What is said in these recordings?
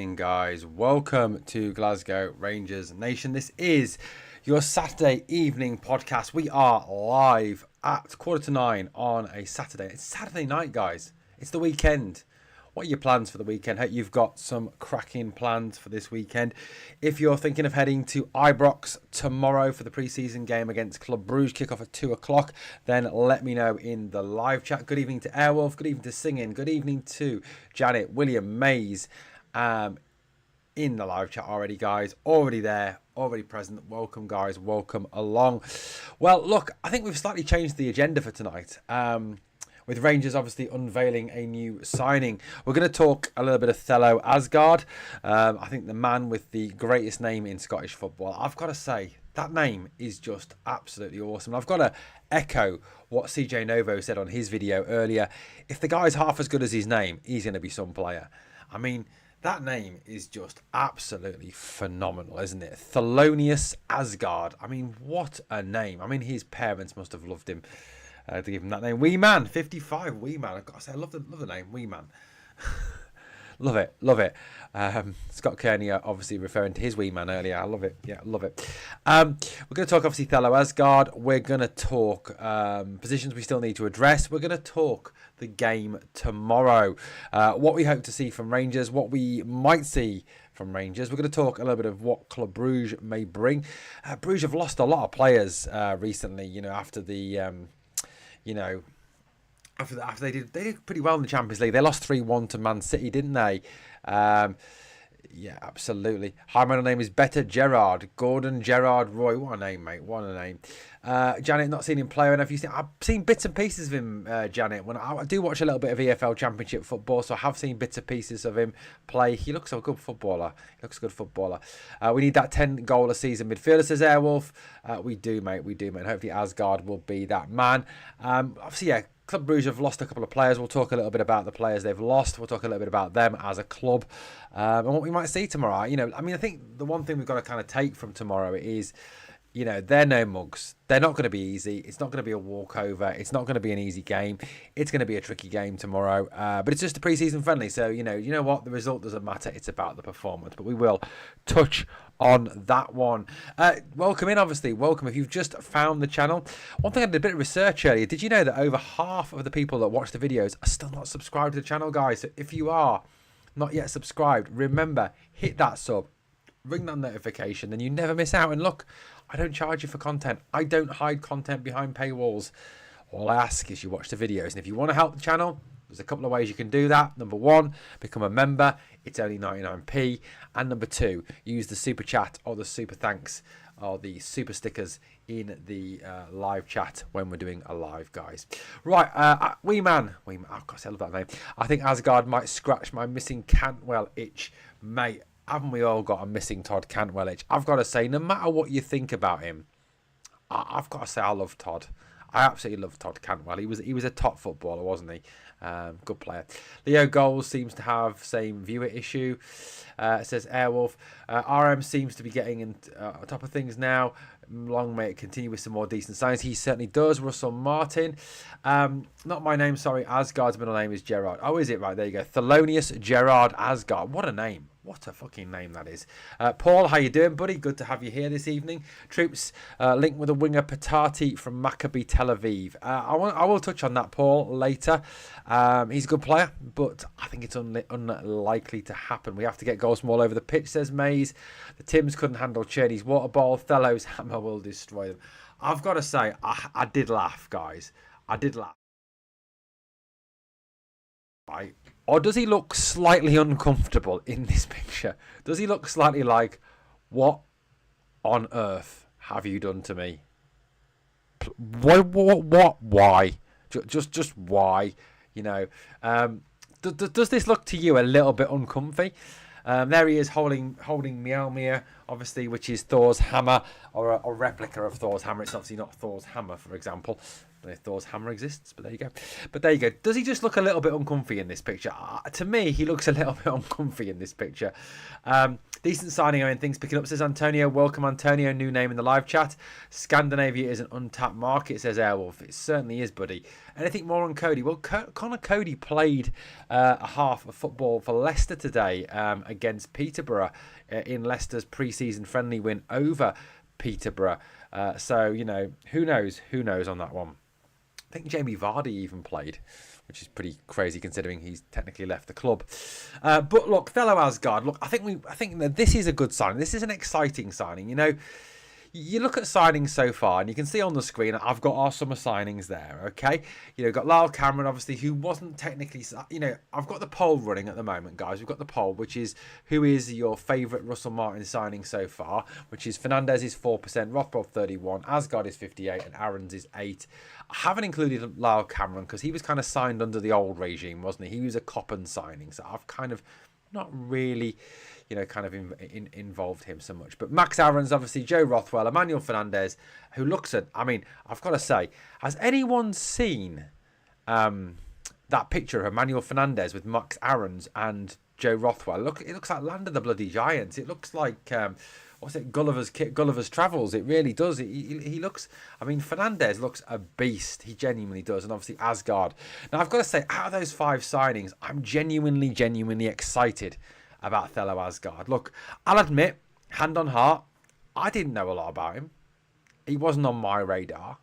evening, guys. Welcome to Glasgow Rangers Nation. This is your Saturday evening podcast. We are live at 9:15 on a Saturday. It's Saturday night, guys. It's the weekend. What are your plans for the weekend? Hope you've got some cracking plans for this weekend. If you're thinking of heading to Ibrox tomorrow for the preseason game against Club Brugge, kick off at 2 o'clock, then let me know in the live chat. Good evening to Airwolf. Good evening to Singing. Good evening to Janet, William, Mays. In the live chat already, guys. Already there, already present. Welcome, guys. Welcome along. Well, look, I think we've slightly changed the agenda for tonight. With Rangers obviously unveiling a new signing. We're going to talk a little bit of Thelo Aasgaard. I think the man with the greatest name in Scottish football. I've got to say, that name is just absolutely awesome. I've got to echo what CJ Novo said on his video earlier. If the guy's half as good as his name, he's going to be some player. I mean, that name is just absolutely phenomenal, isn't it? Thelo Aasgaard. I mean, what a name. I mean, his parents must have loved him. To give him that name. Wee Man, 55, Wee Man. I've got to say, I love the name, Wee Man. Love it, love it. Scott Kearney obviously referring to his Wee Man earlier. I love it, yeah, love it. We're going to talk, obviously, Thelo Aasgaard. We're going to talk positions we still need to address. We're going to talk the game tomorrow. What we hope to see from Rangers, what we might see from Rangers. We're going to talk a little bit of what Club Brugge may bring. Brugge have lost a lot of players recently, you know, after the... after they did pretty well in the Champions League. They lost 3-1 to Man City, didn't they? Yeah, absolutely. Hi, my name is Better Gerard. Gordon Gerard Roy. What a name, mate. What a name. Janet, not seen him play. And I've seen bits and pieces of him, Janet. When I do watch a little bit of EFL Championship football, so I have seen bits and pieces of him play. He looks a good footballer. We need that 10-goal a season midfielder, says Airwolf. We do, mate. And hopefully Aasgard will be that man. Obviously, yeah. Club Brugge have lost a couple of players. We'll talk a little bit about the players they've lost. We'll talk a little bit about them as a club and what we might see tomorrow. You know, I mean, I think the one thing we've got to kind of take from tomorrow is, you know, they're no mugs. They're not going to be easy. It's not going to be a walkover. It's not going to be an easy game. It's going to be a tricky game tomorrow. But it's just a pre-season friendly. So, you know what? The result doesn't matter. It's about the performance. But we will touch on that one. Welcome in, obviously. Welcome if you've just found the channel. One thing, I did a bit of research earlier. Did you know that over half of the people that watch the videos are still not subscribed to the channel, guys? So if you are not yet subscribed, remember, hit that sub. Ring that notification, then you never miss out. And look, I don't charge you for content. I don't hide content behind paywalls. All I ask is you watch the videos. And if you want to help the channel, there's a couple of ways you can do that. Number one, become a member. It's only 99p. And number two, use the super chat or the super thanks or the super stickers in the live chat when we're doing a live, guys. Right, Wee Man. Oh, gosh, I love that name. I think Aasgard might scratch my missing Cantwell itch, mate. Haven't we all got a missing Todd Cantwell itch? I've got to say, no matter what you think about him, I've got to say I love Todd. I absolutely love Todd Cantwell. He was a top footballer, wasn't he? Good player. Leo Goals seems to have same viewer issue. Says Airwolf. RM seems to be getting on top of things now. Long may it continue with some more decent signs. He certainly does. Russell Martin. Not my name, sorry. Aasgard's middle name is Gerard. Oh, is it? Right, there you go. Thelonious Gerard Aasgard. What a name. What a fucking name that is. Paul, how you doing, buddy? Good to have you here this evening. Troops linked with a winger Patati from Maccabi Tel Aviv. I will touch on that, Paul, later. He's a good player, but I think it's unlikely to happen. We have to get goals from all over the pitch, says Mays. The Tims couldn't handle Cherney's water ball. Thelo's hammer will destroy them. I've got to say, I did laugh, guys. I did laugh. Right. Or does he look slightly uncomfortable in this picture? Does he look slightly like, what on earth have you done to me? What? Why? Just why? You know, does this look to you a little bit uncomfy? There he is holding Mjolnir, obviously, which is Thor's hammer, or a replica of Thor's hammer. It's obviously not Thor's hammer, for example. I don't know if Thor's hammer exists, but there you go. But there you go. Does he just look a little bit uncomfy in this picture? To me, he looks a little bit uncomfy in this picture. Decent signing, I mean, things picking up, says Antonio. Welcome, Antonio. New name in the live chat. Scandinavia is an untapped market, says Airwolf. It certainly is, buddy. Anything more on Cody? Well, Connor Cody played a half of football for Leicester today against Peterborough in Leicester's pre-season friendly win over Peterborough. So, you know, who knows on that one. I think Jamie Vardy even played, which is pretty crazy considering he's technically left the club. But look, Thelo Aasgaard. Look, I think that this is a good signing. This is an exciting signing. You know, you look at signings so far, and you can see on the screen, I've got our summer signings there, okay? You know, got Lyle Cameron, obviously, who wasn't technically, you know, I've got the poll running at the moment, guys. We've got the poll, which is, who is your favourite Russell Martin signing so far? Which is Fernandez is 4%, Rothwell 31%, Aasgard is 58%, and Aarons is 8%. I haven't included Lyle Cameron, because he was kind of signed under the old regime, wasn't he? He was a Coppen signing, so I've kind of not really, you know, kind of involved him so much. But Max Aarons, obviously, Joe Rothwell, Emmanuel Fernandez, who looks at, I mean, I've got to say, has anyone seen that picture of Emmanuel Fernandez with Max Aarons and Joe Rothwell? Look, it looks like Land of the Bloody Giants. It looks like, what's it, Gulliver's Travels. It really does. He looks, I mean, Fernandez looks a beast. He genuinely does. And obviously Aasgard. Now, I've got to say, out of those 5 signings, I'm genuinely excited about Thelo Aasgaard. Look, I'll admit, hand on heart, I didn't know a lot about him. He wasn't on my radar.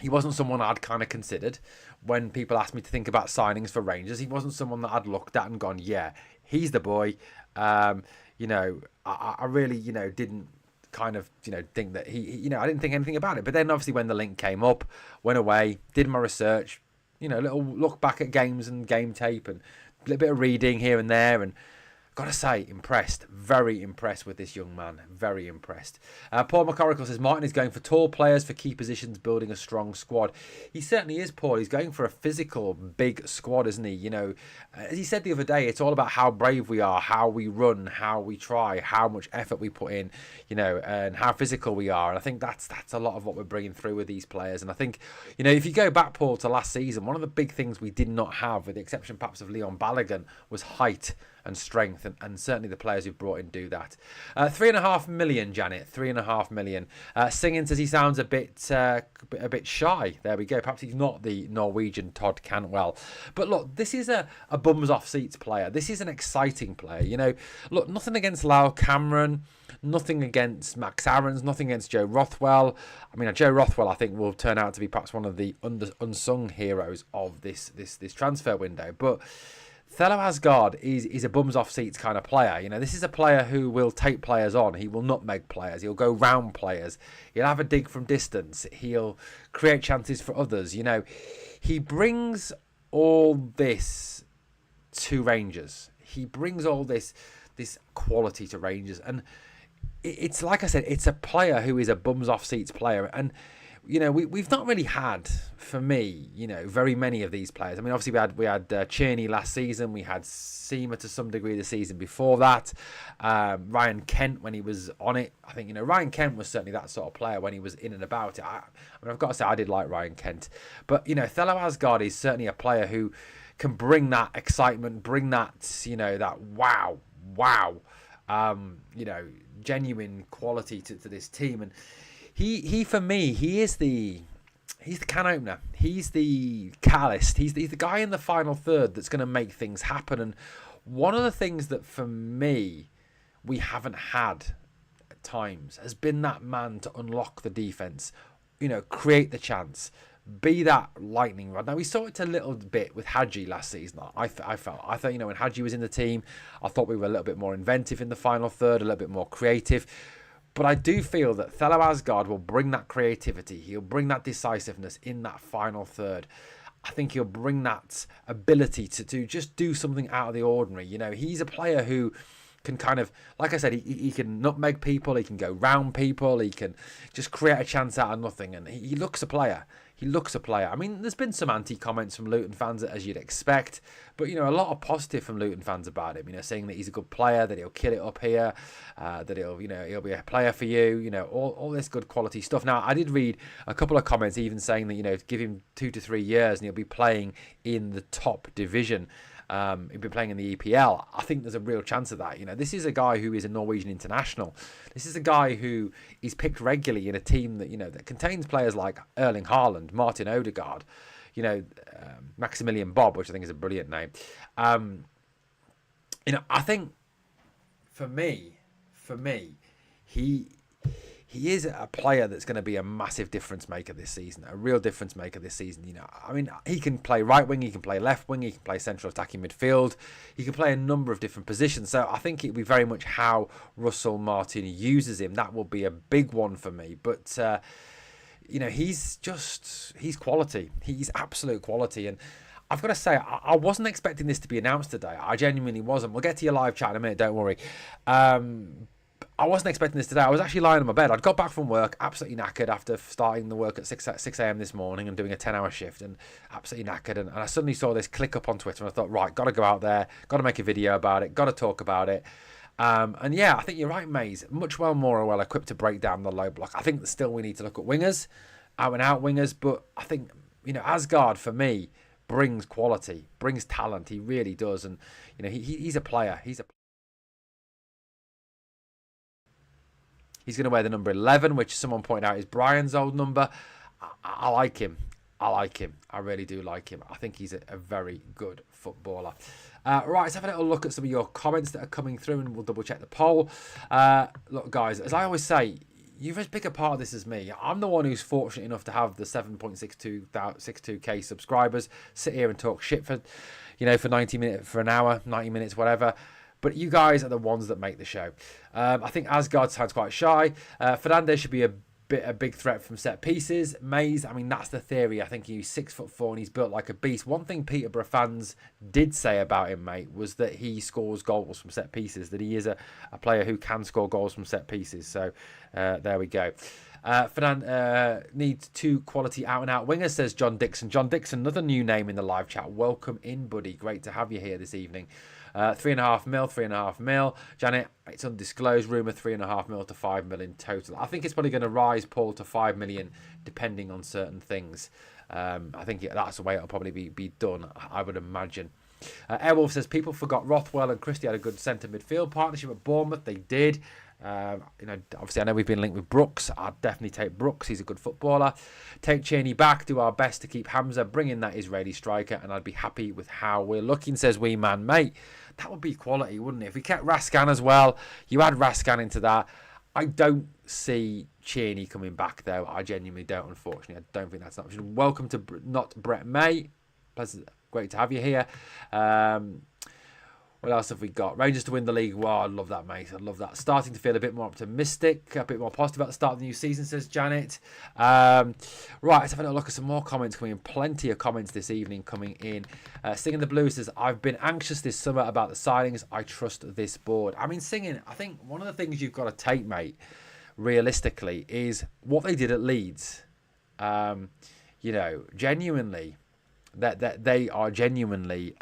He wasn't someone I'd kind of considered when people asked me to think about signings for Rangers. He wasn't someone that I'd looked at and gone, yeah, he's the boy. You know, I really, you know, didn't kind of, you know, think that he, you know, I didn't think anything about it. But then obviously when the link came up, went away, did my research, you know, a little look back at games and game tape and a little bit of reading here and there, and gotta say, impressed. Very impressed with this young man. Very impressed. Paul McCorrickle says, Martin is going for tall players for key positions, building a strong squad. He certainly is, Paul. He's going for a physical, big squad, isn't he? You know, as he said the other day, it's all about how brave we are, how we run, how we try, how much effort we put in, you know, and how physical we are. And I think that's a lot of what we're bringing through with these players. And I think, you know, if you go back, Paul, to last season, one of the big things we did not have, with the exception perhaps of Leon Balogun, was height and strength, and certainly the players who've brought in do that. 3.5 million, Janet. 3.5 million. Singing says he sounds a bit shy. There we go. Perhaps he's not the Norwegian Todd Cantwell. But look, this is a bums off seats player. This is an exciting player. You know, look, nothing against Lyle Cameron, nothing against Max Aarons, nothing against Joe Rothwell. I mean, Joe Rothwell, I think, will turn out to be perhaps one of the unsung heroes of this transfer window. But Thelo Aasgaard is a bums off seats kind of player. You know, this is a player who will take players on. He will nutmeg players. He'll go round players. He'll have a dig from distance. He'll create chances for others. You know, he brings all this to Rangers. He brings all this quality to Rangers. And it's like I said, it's a player who is a bums off seats player. And you know, we've not really had, for me, you know, very many of these players. I mean, obviously we had Cherney last season. We had Seamer to some degree the season before that. Ryan Kent when he was on it. I think, you know, Ryan Kent was certainly that sort of player when he was in and about it. I mean, I've got to say, I did like Ryan Kent. But, you know, Thelo Aasgaard is certainly a player who can bring that excitement, bring that, you know, that wow, you know, genuine quality to this team. And He for me, he's the can opener. He's the catalyst. He's the guy in the final third that's going to make things happen. And one of the things that for me we haven't had at times has been that man to unlock the defense. You know, create the chance, be that lightning rod. Now we saw it a little bit with Hadji last season. I thought, you know, when Hadji was in the team, I thought we were a little bit more inventive in the final third, a little bit more creative. But I do feel that Thelo Aasgaard will bring that creativity. He'll bring that decisiveness in that final third. I think he'll bring that ability to just do something out of the ordinary. You know, he's a player who can kind of, like I said, he can nutmeg people. He can go round people. He can just create a chance out of nothing. And he looks a player. He looks a player. I mean, there's been some anti-comments from Luton fans, as you'd expect, but, you know, a lot of positive from Luton fans about him, you know, saying that he's a good player, that he'll kill it up here, that he'll be a player for you, you know, all this good quality stuff. Now, I did read a couple of comments even saying that, you know, give him 2 to 3 years and he'll be playing in the top division. He'll be playing in the EPL. I think there's a real chance of that. You know, this is a guy who is a Norwegian international. This is a guy who is picked regularly in a team that, you know, that contains players like Erling Haaland, Martin Odegaard, you know, Maximilian Bob, which I think is a brilliant name. You know, I think for me, he is a player that's going to be a massive difference maker this season, a real difference maker this season. You know, I mean, he can play right wing, he can play left wing, he can play central attacking midfield, he can play a number of different positions. So I think it'll be very much how Russell Martin uses him. That will be a big one for me. But, you know, he's quality. He's absolute quality. And I've got to say, I wasn't expecting this to be announced today. I genuinely wasn't. We'll get to your live chat in a minute, don't worry. I wasn't expecting this today. I was actually lying on my bed. I'd got back from work, absolutely knackered after starting the work at 6 a.m. this morning and doing a 10-hour shift, and absolutely knackered. And I suddenly saw this click up on Twitter, and I thought, right, got to go out there, got to make a video about it, got to talk about it. And yeah, I think you're right, Maze. Much well equipped to break down the low block. I think that still we need to look at wingers, out and out wingers, but I think, you know, Aasgard for me brings quality, brings talent. He really does, and you know, he's a player. He's going to wear the number 11, which someone pointed out is Brian's old number. I like him. I really do like him. I think he's a very good footballer. Right, let's have a little look at some of your comments that are coming through, and we'll double check the poll. Look, guys, as I always say, you're as big a part of this as me. I'm the one who's fortunate enough to have the 7.62k subscribers, sit here and talk shit for, you know, for 90 minutes, for an hour, 90 minutes, whatever. But you guys are the ones that make the show. I think Aasgard sounds quite shy. Fernandez should be a big threat from set pieces. Mays, I mean, that's the theory. I think he's 6'4" and he's built like a beast. One thing Peterborough fans did say about him, mate, was that he scores goals from set pieces, that he is a player who can score goals from set pieces. So there we go. Fernand needs 2 quality out-and-out wingers, says John Dixon. John Dixon, another new name in the live chat. Welcome in, buddy. Great to have you here this evening. 3.5 mil. Janet, it's undisclosed. Rumour 3.5 mil to 5 mil in total. I think it's probably going to rise, Paul, to 5 million, depending on certain things. I think that's the way it'll probably be done, I would imagine. Airwolf says people forgot Rothwell and Christie had a good centre midfield partnership at Bournemouth. They did. You know, obviously I know we've been linked with Brooks. I'd definitely take Brooks. He's a good footballer. Take Cheney back. Do our best to keep Hamza. Bring in that Israeli striker, and I'd be happy with how we're looking, says Wee Man. Mate, that would be quality, wouldn't it? If we kept Raskan as well, you add Raskan into that. I don't see Cheney coming back, though. I genuinely don't, unfortunately. I don't think that's an option. Welcome to Not Brett May. Pleasant, great to have you here. What else have we got? Rangers to win the league. Wow, I love that, mate. I love that. Starting to feel a bit more optimistic, a bit more positive at the start of the new season, says Janet. Right, let's have a look at some more comments coming in. Plenty of comments this evening coming in. Singing the Blues says, I've been anxious this summer about the signings. I trust this board. I mean, Singing, I think one of the things you've got to take, mate, realistically, is what they did at Leeds. You know, genuinely, that they are genuinely...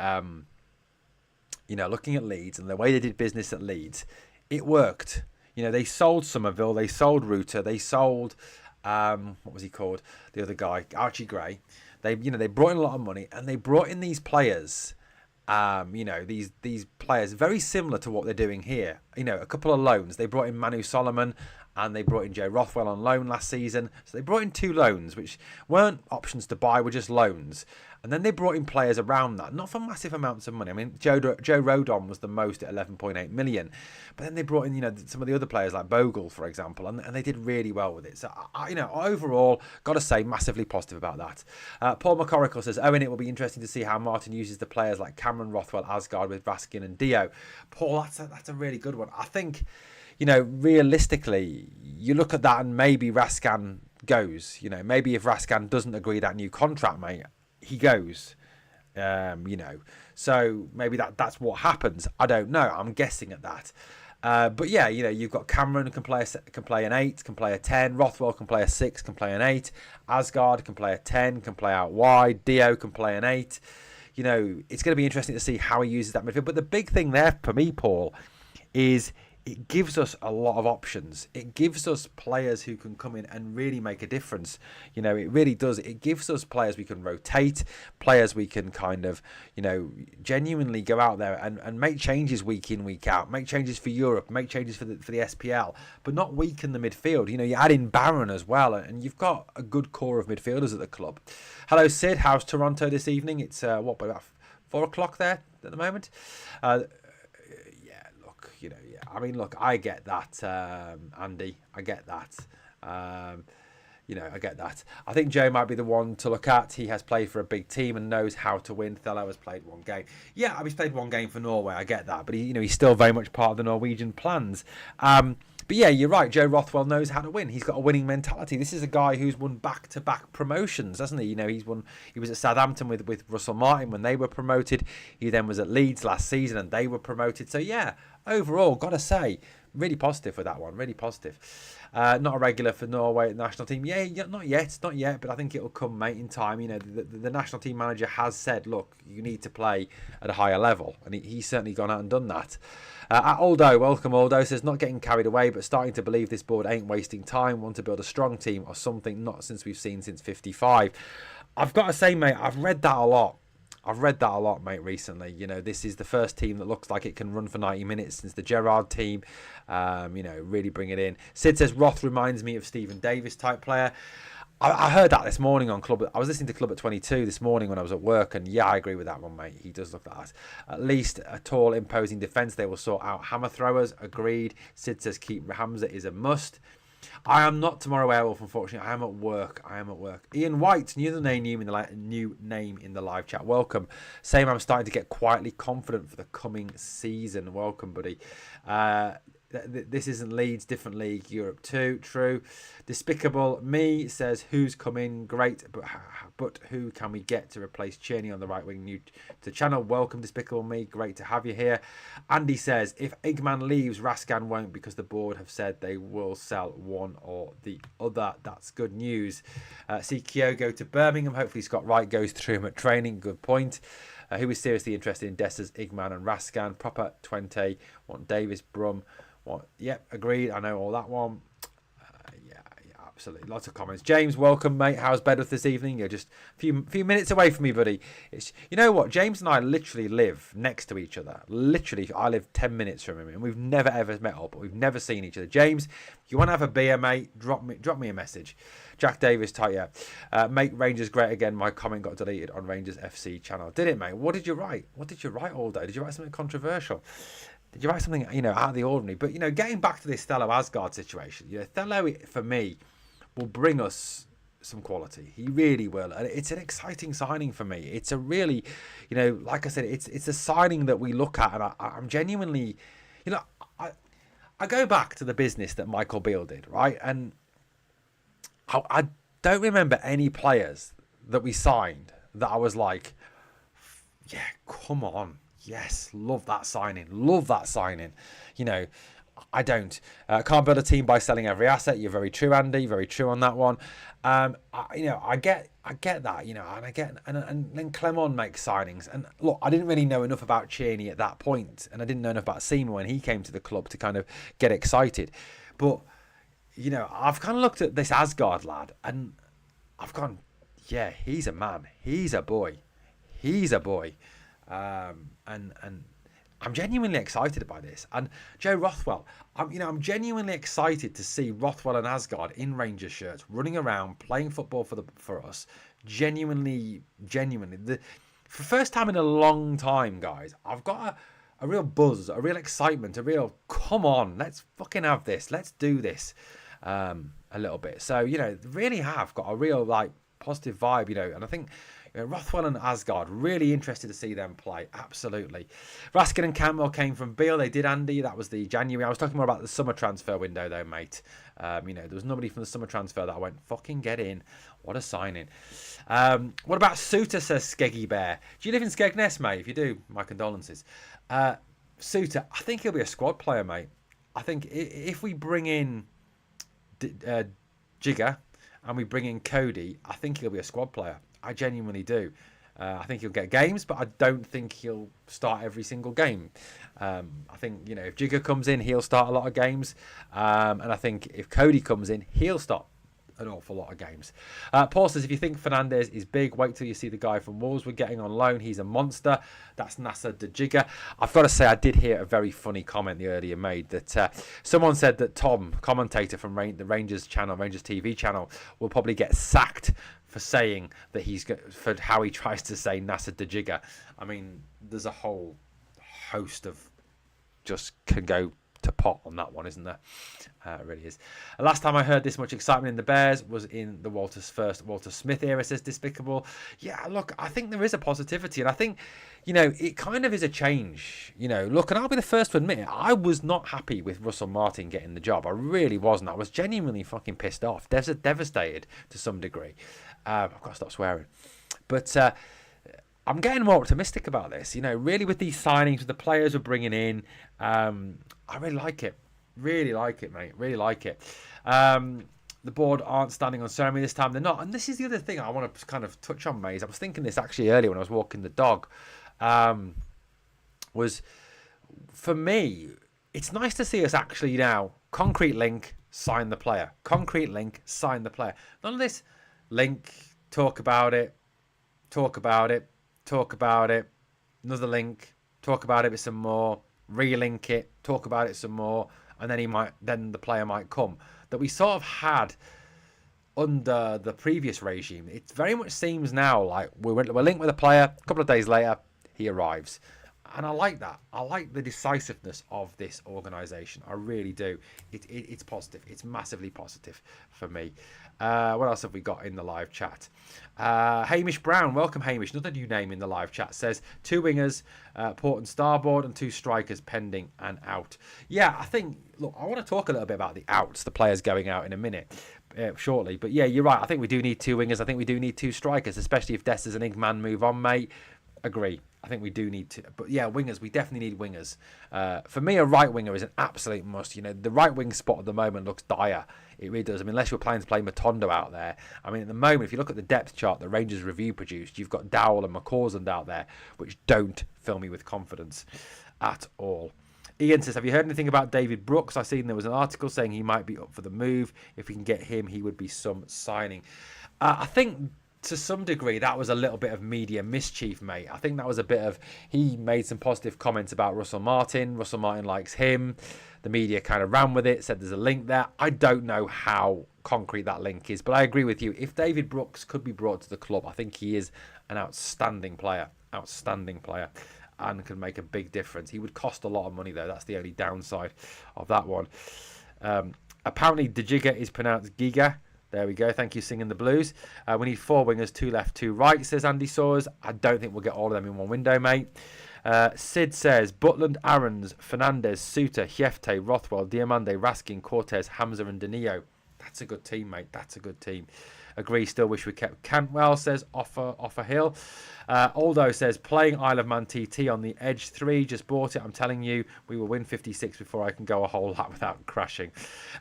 you know, looking at Leeds and the way they did business at Leeds, it worked. You know, they sold Somerville, they sold Reuter, they sold, what was he called? The other guy, Archie Gray. They brought in a lot of money, and they brought in these players, you know, these players very similar to what they're doing here. You know, a couple of loans. They brought in Manu Solomon, and they brought in Joe Rothwell on loan last season. So they brought in 2 loans, which weren't options to buy, were just loans. And then they brought in players around that, not for massive amounts of money. I mean, Joe Rodon was the most at 11.8 million. But then they brought in, you know, some of the other players like Bogle, for example, and they did really well with it. So, you know, overall, got to say, massively positive about that. Paul McCorrickle says, Owen, it will be interesting to see how Martin uses the players like Cameron, Rothwell, Aasgard with Raskin and Dio. Paul, that's a really good one. I think, you know, realistically, you look at that and maybe Raskan goes. You know, maybe if Raskan doesn't agree that new contract, mate, he goes. You know, so maybe that's what happens. I don't know. I'm guessing at that. But yeah, you've got Cameron who can play an 8, can play a 10. Rothwell can play a 6, can play an 8. Aasgard can play a 10, can play out wide. Dio can play an 8. It's going to be interesting to see how he uses that midfield. But the big thing there for me, Paul, is it gives us a lot of options. It gives us players who can come in and really make a difference. It really does. It gives us players we can rotate, players we can kind of, genuinely go out there and make changes week in, week out, make changes for Europe, make changes for the SPL, but not weaken the midfield. You add in Barron as well, and you've got a good core of midfielders at the club. Hello, Sid. How's Toronto this evening? It's, about 4 o'clock there at the moment? Look, I get that, Andy. I get that. I get that. I think Joe might be the one to look at. He has played for a big team and knows how to win. Thelo has played one game. Yeah, he's played one game for Norway. I get that. But, he's still very much part of the Norwegian plans. But yeah, you're right. Joe Rothwell knows how to win. He's got a winning mentality. This is a guy who's won back-to-back promotions, hasn't he? He was at Southampton with Russell Martin when they were promoted. He then was at Leeds last season and they were promoted. So yeah, overall, got to say, really positive for that one. Really positive. Not a regular for Norway national team. Yeah, not yet. But I think it'll come, mate, in time. The national team manager has said, look, you need to play at a higher level. And he's certainly gone out and done that. Aldo, welcome Aldo, says not getting carried away, but starting to believe this board ain't wasting time. Want to build a strong team or something not since we've seen since 55. I've got to say, mate, I've read that a lot, mate, recently. This is the first team that looks like it can run for 90 minutes since the Gerrard team. Really bring it in. Sid says Roth reminds me of Stephen Davis type player. I heard that this morning on Club. I was listening to Club at 22 this morning when I was at work, and yeah, I agree with that one, mate. He does look like that. At least a tall, imposing defence. They will sort out hammer throwers. Agreed. Sid says keep Hamza is a must. I am not tomorrow Airwolf, unfortunately. I am at work. Ian White, new name in the live chat. Welcome. Same, I'm starting to get quietly confident for the coming season. Welcome, buddy. This isn't Leeds, different league, Europe 2. True. Despicable Me says, who's coming? Great, but who can we get to replace Tierney on the right wing? New to the channel. Welcome, Despicable Me. Great to have you here. Andy says, if Igman leaves, Raskan won't because the board have said they will sell one or the other. That's good news. See Kyo go to Birmingham. Hopefully Scott Wright goes through him at training. Good point. Who is seriously interested in Dessers, Igman and Raskan? Proper 20. Want Davis, Brum. What? Yep, agreed. I know all that one. Yeah, absolutely. Lots of comments. James, welcome, mate. How's Bedworth this evening? You're just a few minutes away from me, buddy. You know what? James and I literally live next to each other. Literally, I live 10 minutes from him, and we've never ever met up. We've never seen each other. James, if you want to have a beer, mate, drop me a message. Jack Davis, tight, yeah. Make Rangers great again. My comment got deleted on Rangers FC channel. Did it, mate? What did you write? All day? Did you write something controversial? Did you write something, out of the ordinary? But, getting back to this Thelo Aasgaard situation, Thelo, for me, will bring us some quality. He really will. And it's an exciting signing for me. It's a really, like I said, it's a signing that we look at. And I'm genuinely, I go back to the business that Michael Beale did, right? And I don't remember any players that we signed that I was like, yeah, come on. Yes, love that signing. I don't. Can't build a team by selling every asset. You're very true, Andy. Very true on that one. I get that. And then Clement makes signings. And look, I didn't really know enough about Tierney at that point, and I didn't know enough about Seaman when he came to the club to kind of get excited. But I've kind of looked at this Aasgard lad, and I've gone, yeah, he's a man. He's a boy. And I'm genuinely excited by this. And Joe Rothwell, I'm genuinely excited to see Rothwell and Aasgard in Rangers shirts, running around, playing football for us. Genuinely. For the first time in a long time, guys, I've got a real buzz, a real excitement, a real, come on, let's fucking have this. Let's do this a little bit. So, really have got a real, positive vibe, and I think Rothwell and Aasgard, really interested to see them play. Absolutely. Raskin and Campbell came from Beale. They did, Andy. That was the January. I was talking more about the summer transfer window, though, mate. There was nobody from the summer transfer that I went, fucking get in. What a signing. What about Suter, says Skeggy Bear. Do you live in Skegness, mate? If you do, my condolences. Suter, I think he'll be a squad player, mate. I think if we bring in Jigger and we bring in Cody, I think he'll be a squad player. I genuinely do. I think he'll get games, but I don't think he'll start every single game. I think, if Jigger comes in, he'll start a lot of games. And I think if Cody comes in, he'll start an awful lot of games. Paul says, if you think Fernandez is big, wait till you see the guy from Wolves we're getting on loan. He's a monster. That's Nasser De Jigger. I've got to say, I did hear a very funny comment the earlier made that someone said that Tom, commentator from the Rangers channel, Rangers TV channel, will probably get sacked for saying that for how he tries to say Nasser De Jigger. I mean, there's a whole host of just can go to pot on that one, isn't there? It really is. Last time I heard this much excitement in the Bears was in the Walter Smith era, says Despicable. Yeah, look, I think there is a positivity, and I think, it kind of is a change. Look, and I'll be the first to admit it, I was not happy with Russell Martin getting the job. I really wasn't. I was genuinely fucking pissed off, devastated to some degree. I've got to stop swearing. But I'm getting more optimistic about this. Really with these signings, with the players we're bringing in, I really like it. Really like it, mate. Really like it. The board aren't standing on ceremony this time. They're not. And this is the other thing I want to kind of touch on, mate. I was thinking this actually earlier when I was walking the dog. Was, for me, it's nice to see us actually now, concrete link, sign the player. Concrete link, sign the player. None of this link, talk about it, another link, talk about it with some more, relink it, talk about it some more, and then the player might come. That we sort of had under the previous regime. It very much seems now like we're linked with a player, a couple of days later, he arrives. And I like that. I like the decisiveness of this organisation. I really do. It's positive. It's massively positive for me. What else have we got in the live chat? Hamish Brown, welcome Hamish. Another new name in the live chat, says 2 wingers, port and starboard, and 2 strikers pending and out. Yeah, I think, look, I want to talk a little bit about the outs, the players going out in a minute, shortly. But yeah, you're right. I think we do need 2 wingers. I think we do need 2 strikers, especially if Desters and Igman move on, mate. Agree. I think we do need to, but yeah, wingers. We definitely need wingers. For me, a right winger is an absolute must. The right wing spot at the moment looks dire. It really does. I mean, unless you're planning to play Matondo out there. I mean, at the moment, if you look at the depth chart that Rangers Review produced, you've got Dowell and McCausland out there, which don't fill me with confidence at all. Ian says, have you heard anything about David Brooks? I've seen there was an article saying he might be up for the move. If we can get him, he would be some signing. I think, to some degree, that was a little bit of media mischief, mate. I think that was a bit of, he made some positive comments about Russell Martin. Russell Martin likes him. The media kind of ran with it, said there's a link there. I don't know how concrete that link is, but I agree with you. If David Brooks could be brought to the club, I think he is an outstanding player, and can make a big difference. He would cost a lot of money, though. That's the only downside of that one. Apparently, De Jigger is pronounced Giga. There we go. Thank you, Singing the Blues. We need 4 wingers, 2 left, 2 right, says Andy Saws. I don't think we'll get all of them in one window, mate. Sid says, Butland, Aarons, Fernandez, Suter, Hiefte, Rothwell, Diamande, Raskin, Cortez, Hamza and Danilo. That's a good team, mate. That's a good team. Agree, still wish we kept Cantwell, says Offer Hill. Aldo says, playing Isle of Man TT on the Edge 3, just bought it. I'm telling you, we will win 56 before I can go a whole lot without crashing.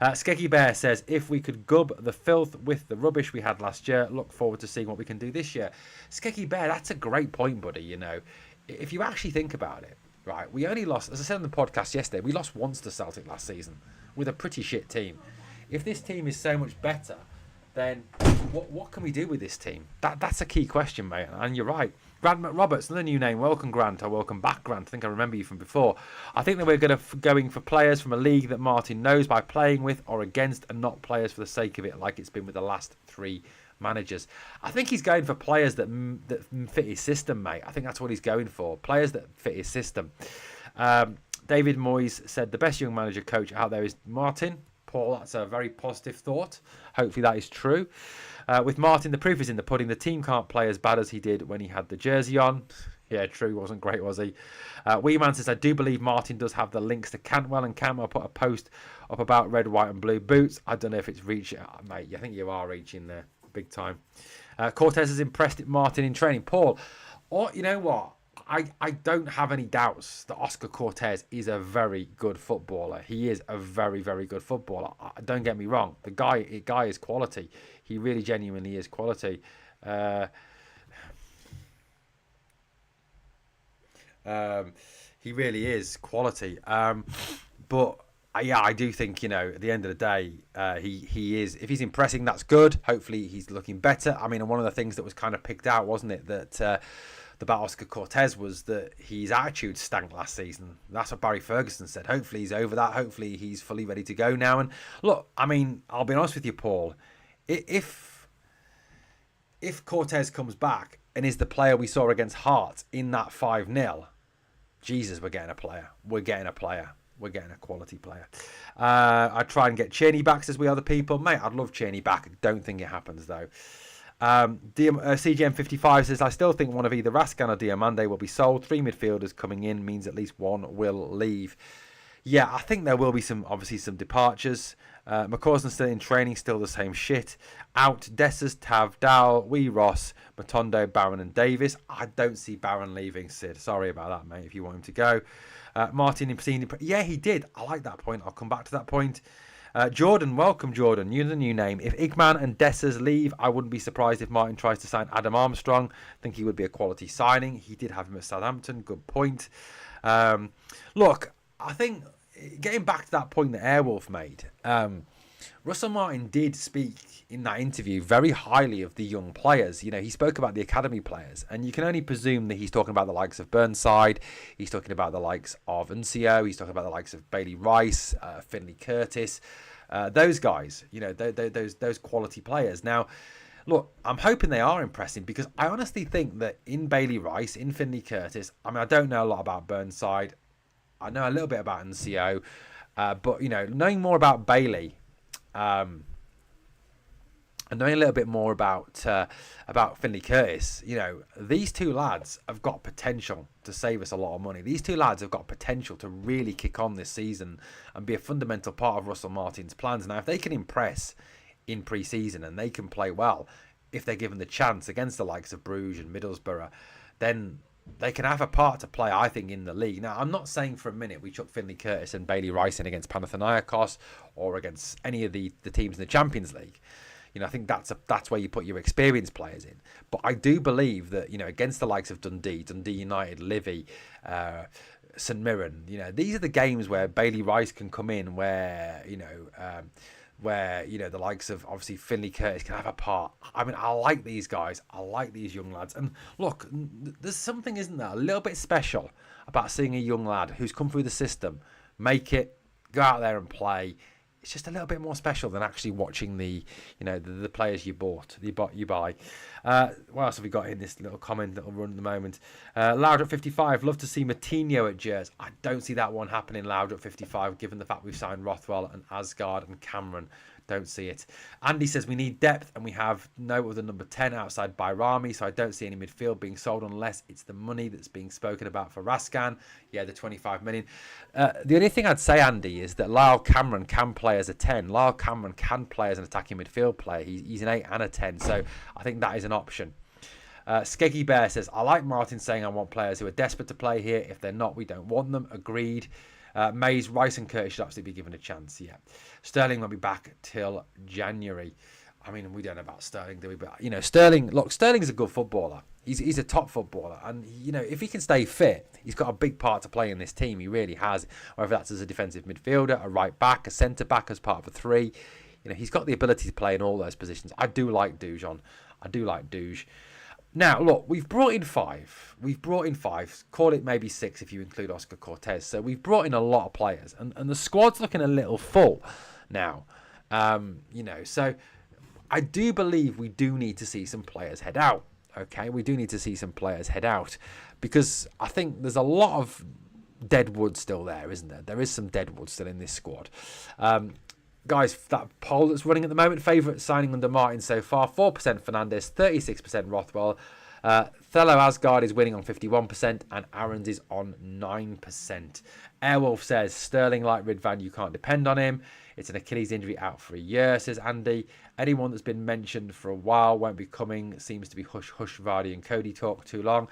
Skeggy Bear says, if we could gub the filth with the rubbish we had last year, look forward to seeing what we can do this year. Skeggy Bear, that's a great point, buddy. If you actually think about it, right, we only lost, as I said on the podcast yesterday, we lost once to Celtic last season with a pretty shit team. If this team is so much better, then what can we do with this team? That's a key question, mate. And you're right. Grant McRoberts, another new name. Welcome, Grant. Or welcome back, Grant. I think I remember you from before. I think that we're going for players from a league that Martin knows by playing with or against, and not players for the sake of it, like it's been with the last 3 managers. I think he's going for players that fit his system, mate. I think that's what he's going for. Players that fit his system. David Moyes said the best young manager coach out there is Martin. Paul, that's a very positive thought. Hopefully that is true. With Martin, the proof is in the pudding. The team can't play as bad as he did when he had the jersey on. Yeah, true. Wasn't great, was he? Weeman says, I do believe Martin does have the links to Cantwell, and Cantwell put a post up about red, white and blue boots. I don't know if it's reaching. Mate, I think you are reaching there big time. Cortez has impressed Martin in training. Paul, you know what? I don't have any doubts that Oscar Cortez is a very good footballer. He is a very, very good footballer. Don't get me wrong. The guy is quality. He really genuinely is quality. He really is quality. But yeah, I do think, at the end of the day, he is. If he's impressing, that's good. Hopefully, he's looking better. I mean, one of the things that was kind of picked out, wasn't it, that about Oscar Cortez was that his attitude stank last season. That's what Barry Ferguson said. Hopefully, he's over that. Hopefully, he's fully ready to go now. And look, I mean, I'll be honest with you, Paul. If Cortez comes back and is the player we saw against Hearts in that 5-0, Jesus, we're getting a player. We're getting a player. We're getting a quality player. I'd try and get Cheney back, says we other people. Mate, I'd love Cheney back. Don't think it happens, though. CGM55 says, I still think one of either Aasgard or Diomande will be sold. 3 midfielders coming in means at least one will leave. Yeah, I think there will be obviously some departures. McCausland's still in training, still the same shit. Out, Dessers, Tav, Dow, Wee Ross, Matondo, Barron and Davis. I don't see Barron leaving, Sid. Sorry about that, mate, if you want him to go. Martin Impsini, yeah, he did. I like that point. I'll come back to that point. Jordan, welcome, Jordan. You're the new name. If Igman and Dessers leave, I wouldn't be surprised if Martin tries to sign Adam Armstrong. I think he would be a quality signing. He did have him at Southampton. Good point. Look, I think getting back to that point that Airwolf made, Russell Martin did speak in that interview very highly of the young players. He spoke about the academy players, and you can only presume that he's talking about the likes of Burnside, he's talking about the likes of Uncio, he's talking about the likes of Bailey Rice, Finley Curtis, those guys, those quality players. Now, look, I'm hoping they are impressing, because I honestly think that in Bailey Rice, in Finley Curtis, I mean, I don't know a lot about Burnside, I know a little bit about Uncio, but, knowing more about Bailey, and knowing a little bit more about Finley Curtis, these two lads have got potential to save us a lot of money. These two lads have got potential to really kick on this season and be a fundamental part of Russell Martin's plans. Now, if they can impress in pre-season and they can play well, if they're given the chance against the likes of Bruges and Middlesbrough, then they can have a part to play, I think, in the league. Now, I'm not saying for a minute we chuck Finley Curtis and Bailey Rice in against Panathinaikos or against any of the teams in the Champions League. I think that's where you put your experienced players in. But I do believe that, against the likes of Dundee United, Livy, St Mirren, these are the games where Bailey Rice can come in, where, the likes of, obviously, Finley Curtis can have a part. I mean, I like these guys. I like these young lads. And look, there's something, isn't there, a little bit special about seeing a young lad who's come through the system, make it, go out there and play. It's just a little bit more special than actually watching the players you buy. What else have we got in this little comment that will run at the moment? Loud at 55, love to see Matinho at Jers. I don't see that one happening, Loud at 55, given the fact we've signed Rothwell and Aasgard and Cameron. Don't see it. Andy says we need depth and we have no other number 10 outside Bayrami, so I don't see any midfield being sold unless it's the money that's being spoken about for Raskan. Yeah, the 25 million. The only thing I'd say, Andy, is that Lyle Cameron can play as a 10. Lyle Cameron can play as an attacking midfield player. He's an 8 and a 10, so I think that is an option. Skeggy Bear says, I like Martin saying I want players who are desperate to play here. If they're not, we don't want them. Agreed. Mays, Rice and Curtis should absolutely be given a chance. Yeah, Sterling won't be back till January. I mean, we don't know about Sterling, do we? But Sterling. Look, Sterling's a good footballer. He's a top footballer, and if he can stay fit, he's got a big part to play in this team. He really has. Whether that's as a defensive midfielder, a right back, a centre back, as part of a 3. He's got the ability to play in all those positions. I do like Dujon. I do like Duj. Now, look, we've brought in 5. Call it maybe 6 if you include Oscar Cortez. So we've brought in a lot of players. And the squad's looking a little full now. So I do believe we do need to see some players head out. Okay, we do need to see some players head out. Because I think there's a lot of Deadwood still there, isn't there? There is some Deadwood still in this squad. Guys, that poll that's running at the moment, favourite signing under Martin so far, 4% Fernandes, 36% Rothwell, Thelo Aasgaard is winning on 51% and Aaron's is on 9%. Airwolf says, Sterling like Ridvan, you can't depend on him. It's an Achilles injury out for a year, says Andy. Anyone that's been mentioned for a while won't be coming. Seems to be hush hush Vardy and Cody talk too long.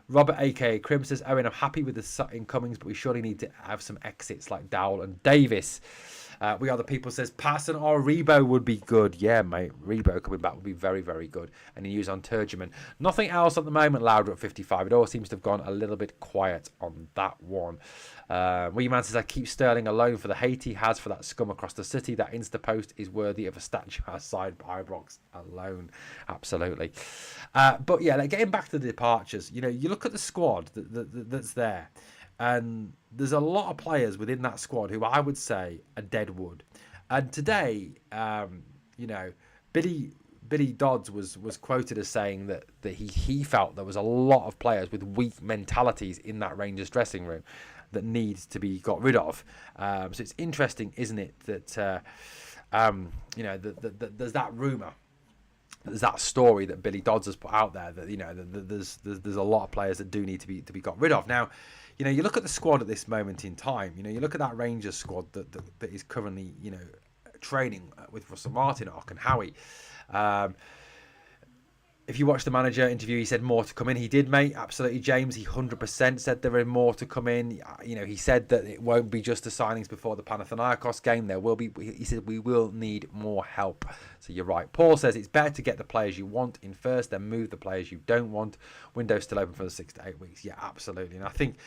Robert aka Crim says, Owen, I'm happy with the incomings, but we surely need to have some exits like Dowell and Davis. We Are the People says, Parson or Rebo would be good. Yeah, mate. Rebo coming back would be very, very good. And he used on Turgeman. Nothing else at the moment, Louder at 55. It all seems to have gone a little bit quiet on that one. Weeman says, I keep Sterling alone for the hate he has for that scum across the city. That Insta post is worthy of a statue outside Ibrox alone. Absolutely. But yeah, like, getting back to the departures, you know, you look at the squad that's there. And there's a lot of players within that squad who I would say are Deadwood. And today, you know, Billy Dodds was quoted as saying that he felt there was a lot of players with weak mentalities in that Rangers dressing room that needs to be got rid of. So it's interesting, isn't it, that you know, that there's that rumour. There's that story that Billy Dodds has put out there that, you know, there's a lot of players that do need to be got rid of. Now, you know, you look at the squad at this moment in time. You know, you look at that Rangers squad that is currently, you know, training with Russell Martin, Ock and Howie. If you watch the manager interview, he said more to come in. He did, mate. Absolutely, James. He 100% said there are more to come in. You know, he said that it won't be just the signings before the Panathinaikos game. There will be. He said we will need more help. So you're right. Paul says it's better to get the players you want in first, then move the players you don't want. Window's still open for the 6 to 8 weeks. Yeah, absolutely. And I think,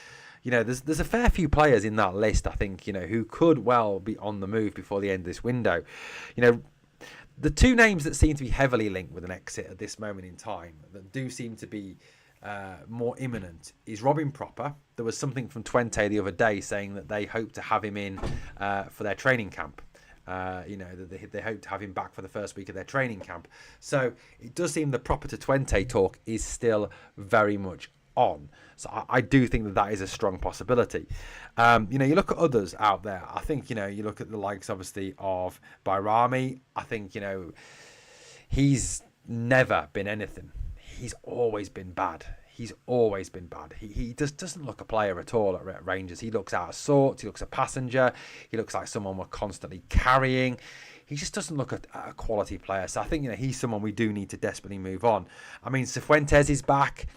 you know, there's a fair few players in that list, I think, you know, who could well be on the move before the end of this window. You know, the two names that seem to be heavily linked with an exit at this moment in time, that do seem to be more imminent, is Robin Proper. There was something from Twente the other day saying that they hope to have him in for their training camp. You know, they hope to have him back for the first week of their training camp. So it does seem the Proper to Twente talk is still very much on. So I do think that is a strong possibility. You know, you look at others out there. I think, you know, you look at the likes, obviously, of Bayrami. I think, you know, he's never been anything. He's always been bad. He's always been bad. He just doesn't look a player at all at Rangers. He looks out of sorts. He looks a passenger. He looks like someone we're constantly carrying. He just doesn't look at a quality player. So I think, you know, he's someone we do need to desperately move on. I mean, Cifuentes is back.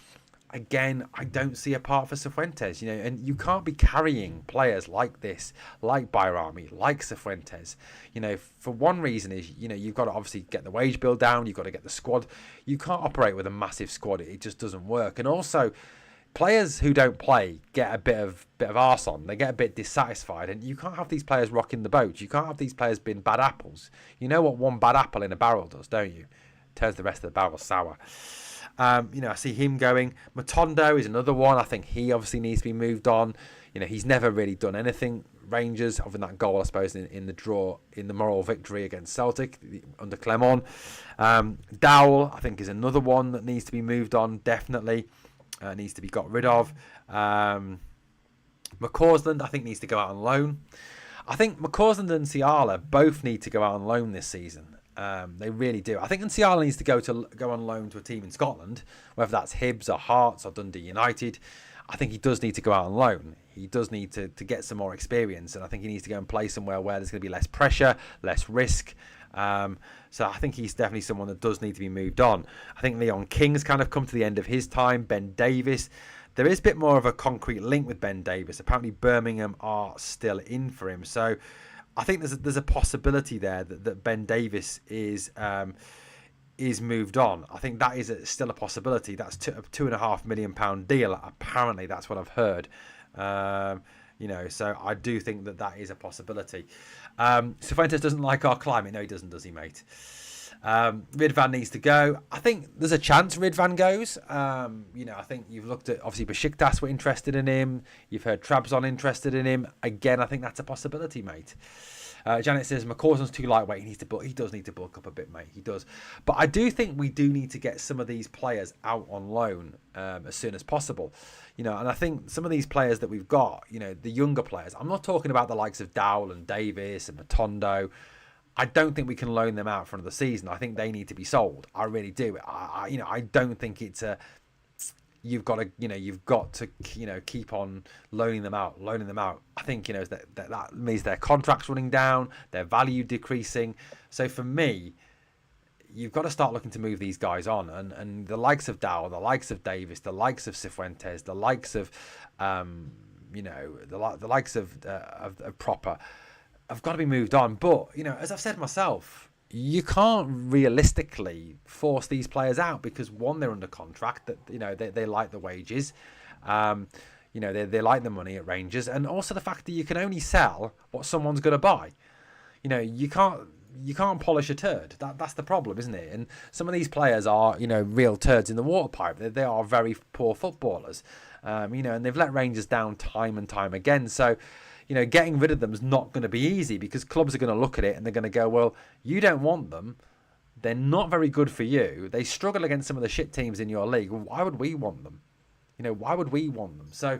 Again, I don't see a part for Cifuentes, you know, and you can't be carrying players like this, like Bayrami, like Cifuentes, you know, for one reason is, you know, you've got to obviously get the wage bill down, you've got to get the squad. You can't operate with a massive squad, it just doesn't work. And also, players who don't play get a bit of arse on, they get a bit dissatisfied, and you can't have these players rocking the boat. You can't have these players being bad apples. You know what one bad apple in a barrel does, don't you? Turns the rest of the barrel sour. You know, I see him going. Matondo is another one. I think he obviously needs to be moved on. You know, he's never really done anything. Rangers, other than that goal, I suppose, in the draw, in the moral victory against Celtic under Clement. Dowell, I think, is another one that needs to be moved on, definitely. Needs to be got rid of. McCausland, I think, needs to go out on loan. I think McCausland and Ciala both need to go out on loan this season. They really do. I think Ciala needs to go on loan to a team in Scotland, whether that's Hibs or Hearts or Dundee United. I think he does need to go out on loan. He does need to get some more experience, and I think he needs to go and play somewhere where there's going to be less pressure, less risk. So I think he's definitely someone that does need to be moved on. I think Leon King's kind of come to the end of his time. Ben Davis. There is a bit more of a concrete link with Ben Davis. Apparently Birmingham are still in for him. So I think there's a possibility there that Ben Davis is moved on. I think that is still a possibility. That's a £2.5 million deal. Apparently, that's what I've heard. You know, so I do think that is a possibility. Cifuentes doesn't like our climate. No, he doesn't, does he, mate? Ridvan needs to go. I think there's a chance Ridvan goes. You know, I think you've looked at, obviously, Besiktas were interested in him. You've heard Trabzon interested in him. Again, I think that's a possibility, mate. Janet says McCausland's too lightweight. He does need to bulk up a bit, mate. He does. But I do think we do need to get some of these players out on loan as soon as possible. You know, and I think some of these players that we've got, you know, the younger players, I'm not talking about the likes of Dowell and Davis and Matondo. I don't think we can loan them out for another season. I think they need to be sold. I really do. I don't think it's a you've got to keep on loaning them out. I think that means their contracts running down, their value decreasing. So for me, you've got to start looking to move these guys on, and the likes of Dow, the likes of Davis, the likes of Cifuentes, the likes of the likes of Proper have got to be moved on. But as I've said myself, you can't realistically force these players out because one, they're under contract, that they like the wages, they like the money at Rangers, and also the fact that you can only sell what someone's going to buy. You can't polish a turd. That's the problem, isn't it? And some of these players are real turds in the water pipe. They are very poor footballers, and they've let Rangers down time and time again. So getting rid of them is not going to be easy because clubs are going to look at it and they're going to go, well, you don't want them. They're not very good for you. They struggle against some of the shit teams in your league. Why would we want them? Why would we want them? So,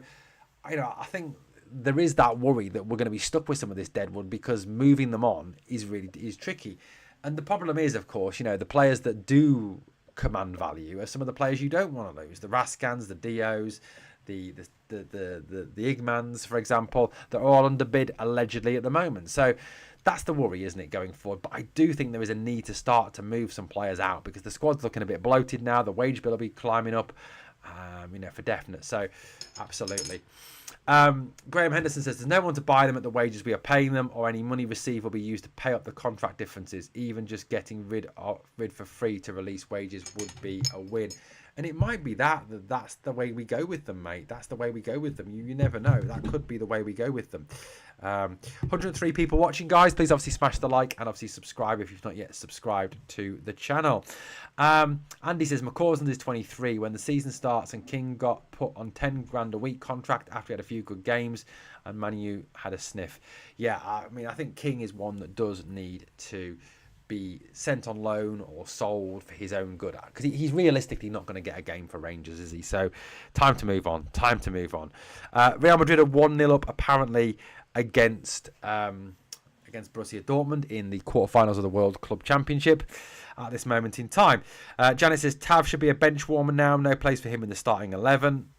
I think there is that worry that we're going to be stuck with some of this Deadwood because moving them on is tricky. And the problem is, of course, the players that do command value are some of the players you don't want to lose. The Raskans, the Dios, the Igmans, for example, that are all underbid allegedly at the moment. So that's the worry, isn't it, going forward? But I do think there is a need to start to move some players out because the squad's looking a bit bloated now. The wage bill will be climbing up, for definite. So absolutely. Graham Henderson says there's no one to buy them at the wages we are paying them, or any money received will be used to pay up the contract differences. Even just getting rid for free to release wages would be a win. And it might be that's the way we go with them, mate. That's the way we go with them. You never know. That could be the way we go with them. 103 people watching, guys. Please obviously smash the like and obviously subscribe if you've not yet subscribed to the channel. Andy says McCausland is 23. When the season starts and King got put on 10 grand a week contract after he had a few good games and Man U had a sniff. Yeah, I think King is one that does need to be sent on loan or sold for his own good, because he's realistically not going to get a game for Rangers, is he? So time to move on. Real Madrid are 1-0 up apparently against Borussia Dortmund in the quarterfinals of the World Club Championship at this moment in time. Janice says Tav should be a bench warmer now, no place for him in the starting 11.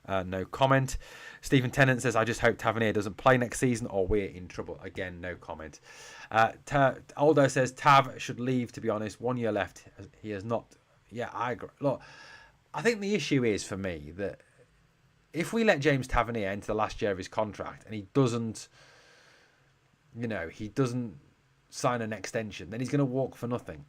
No comment. Stephen Tennant says, I just hope Tavernier doesn't play next season or we're in trouble. Again, no comment. Aldo says Tav should leave, to be honest. 1 year left. He has not. Yeah, I agree. Look, I think the issue is for me that if we let James Tavernier into the last year of his contract and he doesn't sign an extension, then he's going to walk for nothing.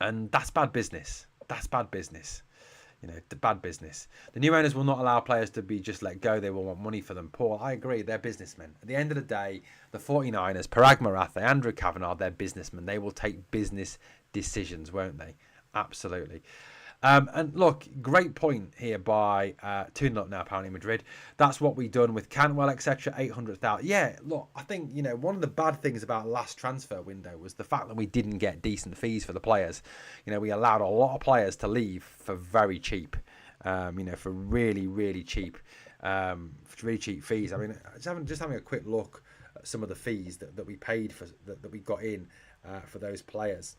And that's bad business. The bad business. The new owners will not allow players to be just let go. They will want money for them. Paul, I agree. They're businessmen. At the end of the day, the 49ers, Parag Marathe, Andrew Kavanagh, they're businessmen. They will take business decisions, won't they? Absolutely. And look, great point here by 2-0 up now, apparently, Madrid. That's what we done with Cantwell, etc. 800,000. Yeah, look, I think, one of the bad things about last transfer window was the fact that we didn't get decent fees for the players. We allowed a lot of players to leave for very cheap, for really, really cheap, fees. I mean, just having a quick look at some of the fees that we paid for, that we got in for those players.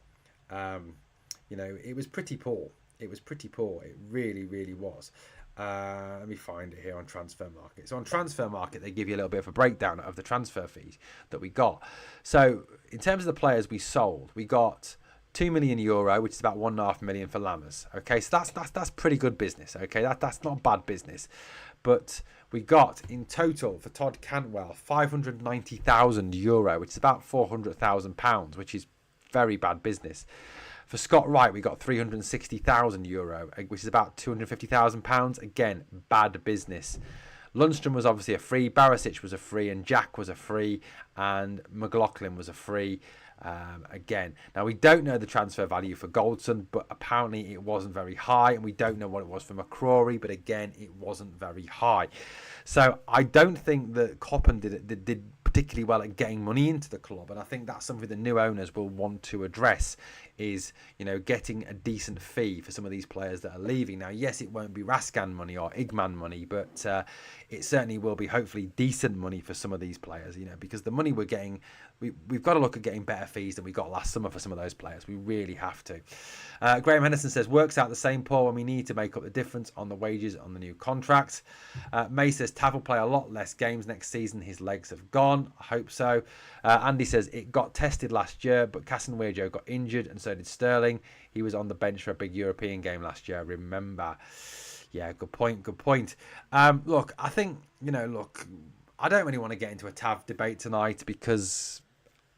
It was pretty poor. It was pretty poor. It really, really was. Let me find it here on Transfer Market. So on Transfer Market, they give you a little bit of a breakdown of the transfer fees that we got. So in terms of the players we sold, we got €2 million, which is about 1.5 million for Lammers. Okay, so that's pretty good business. Okay, that's not bad business. But we got in total for Todd Cantwell €590,000, which is about £400,000, which is very bad business. For Scott Wright, we got €360,000, which is about £250,000. Again, bad business. Lundstrom was obviously a free, Barisic was a free, and Jack was a free, and McLaughlin was a free. Again, now we don't know the transfer value for Goldson, but apparently it wasn't very high, and we don't know what it was for McCrory, but again, it wasn't very high. So I don't think that Coppen did particularly well at getting money into the club, and I think that's something the new owners will want to address is, getting a decent fee for some of these players that are leaving. Now, yes, it won't be Raskan money or Igman money, but it certainly will be hopefully decent money for some of these players, because the money we're getting, we've got to look at getting better fees than we got last summer for some of those players. We really have to. Graham Henderson says, works out the same, Paul, when we need to make up the difference on the wages on the new contract. May says, Tav will play a lot less games next season. His legs have gone. I hope so. Andy says, it got tested last year, but Casemiro got injured and so did Sterling. He was on the bench for a big European game last year, remember. Yeah, good point. Look, I think, I don't really want to get into a Tav debate tonight because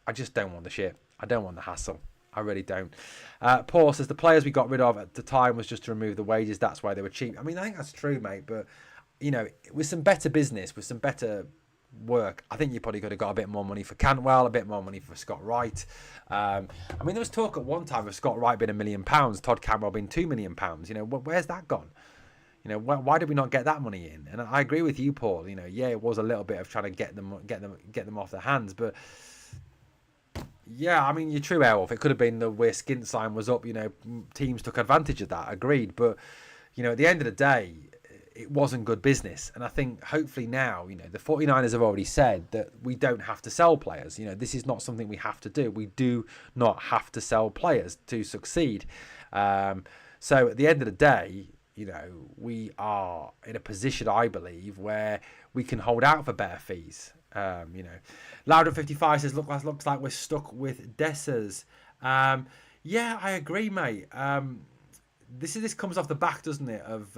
I just don't want the shit. I don't want the hassle. I really don't. Paul says, the players we got rid of at the time was just to remove the wages. That's why they were cheap. I mean, I think that's true, mate. But, with some better business, with some better work, I think you probably could have got a bit more money for Cantwell, a bit more money for Scott Wright. I mean, there was talk at one time of Scott Wright being £1 million, Todd Cantwell being £2 million. Where's that gone? Why did we not get that money in? And I agree with you, Paul. Yeah, it was a little bit of trying to get them off their hands, but yeah, I mean, you're true, Airwolf. It could have been the way Skint sign was up. Teams took advantage of that. Agreed, but at the end of the day, it wasn't good business. And I think hopefully now, the 49ers have already said that we don't have to sell players. This is not something we have to do. We do not have to sell players to succeed. So at the end of the day, we are in a position, I believe, where we can hold out for better fees. Louder55 says, looks like we're stuck with Dessers. Yeah, I agree, mate. This comes off the back, doesn't it, of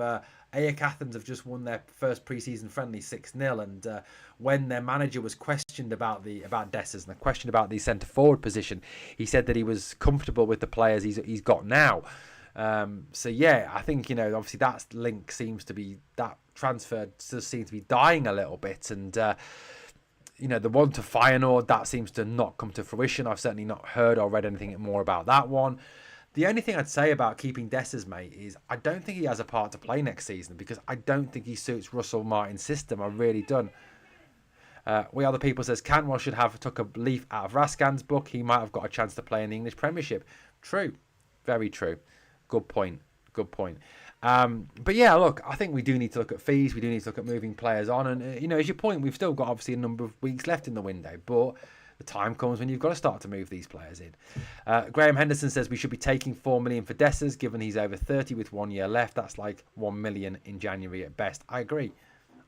AEK Athens have just won their first preseason friendly 6-0, and when their manager was questioned about Dessers and the question about the centre forward position, he said that he was comfortable with the players he's got now. So yeah, I think obviously that link seems to be, that transfer does seem to be dying a little bit, and the one to Feyenoord, that seems to not come to fruition. I've certainly not heard or read anything more about that one. The only thing I'd say about keeping Dessers, mate, is I don't think he has a part to play next season because I don't think he suits Russell Martin's system. I really don't. We Are The People says, Cantwell should have took a leaf out of Raskan's book. He might have got a chance to play in the English Premiership. True. Very true. Good point. But yeah, look, I think we do need to look at fees. We do need to look at moving players on. And, as your point, we've still got obviously a number of weeks left in the window. But the time comes when you've got to start to move these players in. Graham Henderson says we should be taking $4 million for Dessers, given he's over 30 with 1 year left. That's like $1 million in January at best. I agree.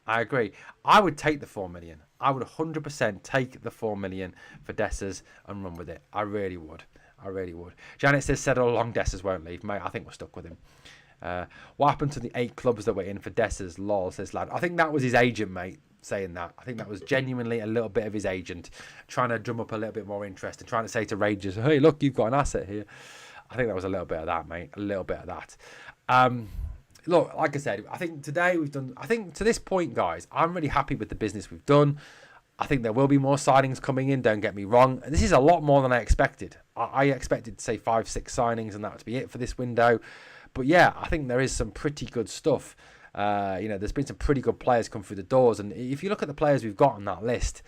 I would take the $4 million. I would 100% take the $4 million for Dessers and run with it. I really would. Janet says, said all along Dessers won't leave. Mate, I think we're stuck with him. What happened to the 8 clubs that were in for Dessers? Lol, says lad. I think that was his agent, mate, saying that. I think that was genuinely a little bit of his agent trying to drum up a little bit more interest and trying to say to Rangers, hey, look, you've got an asset here. I think that was a little bit of that, mate. A little bit of that. Look, like I said, I think today we've done, I think to this point, guys, I'm really happy with the business we've done. I think there will be more signings coming in, don't get me wrong. And this is a lot more than I expected. I expected, say, 5-6 signings and that would be it for this window. But yeah, I think there is some pretty good stuff. There's been some pretty good players come through the doors. And if you look at the players we've got on that list,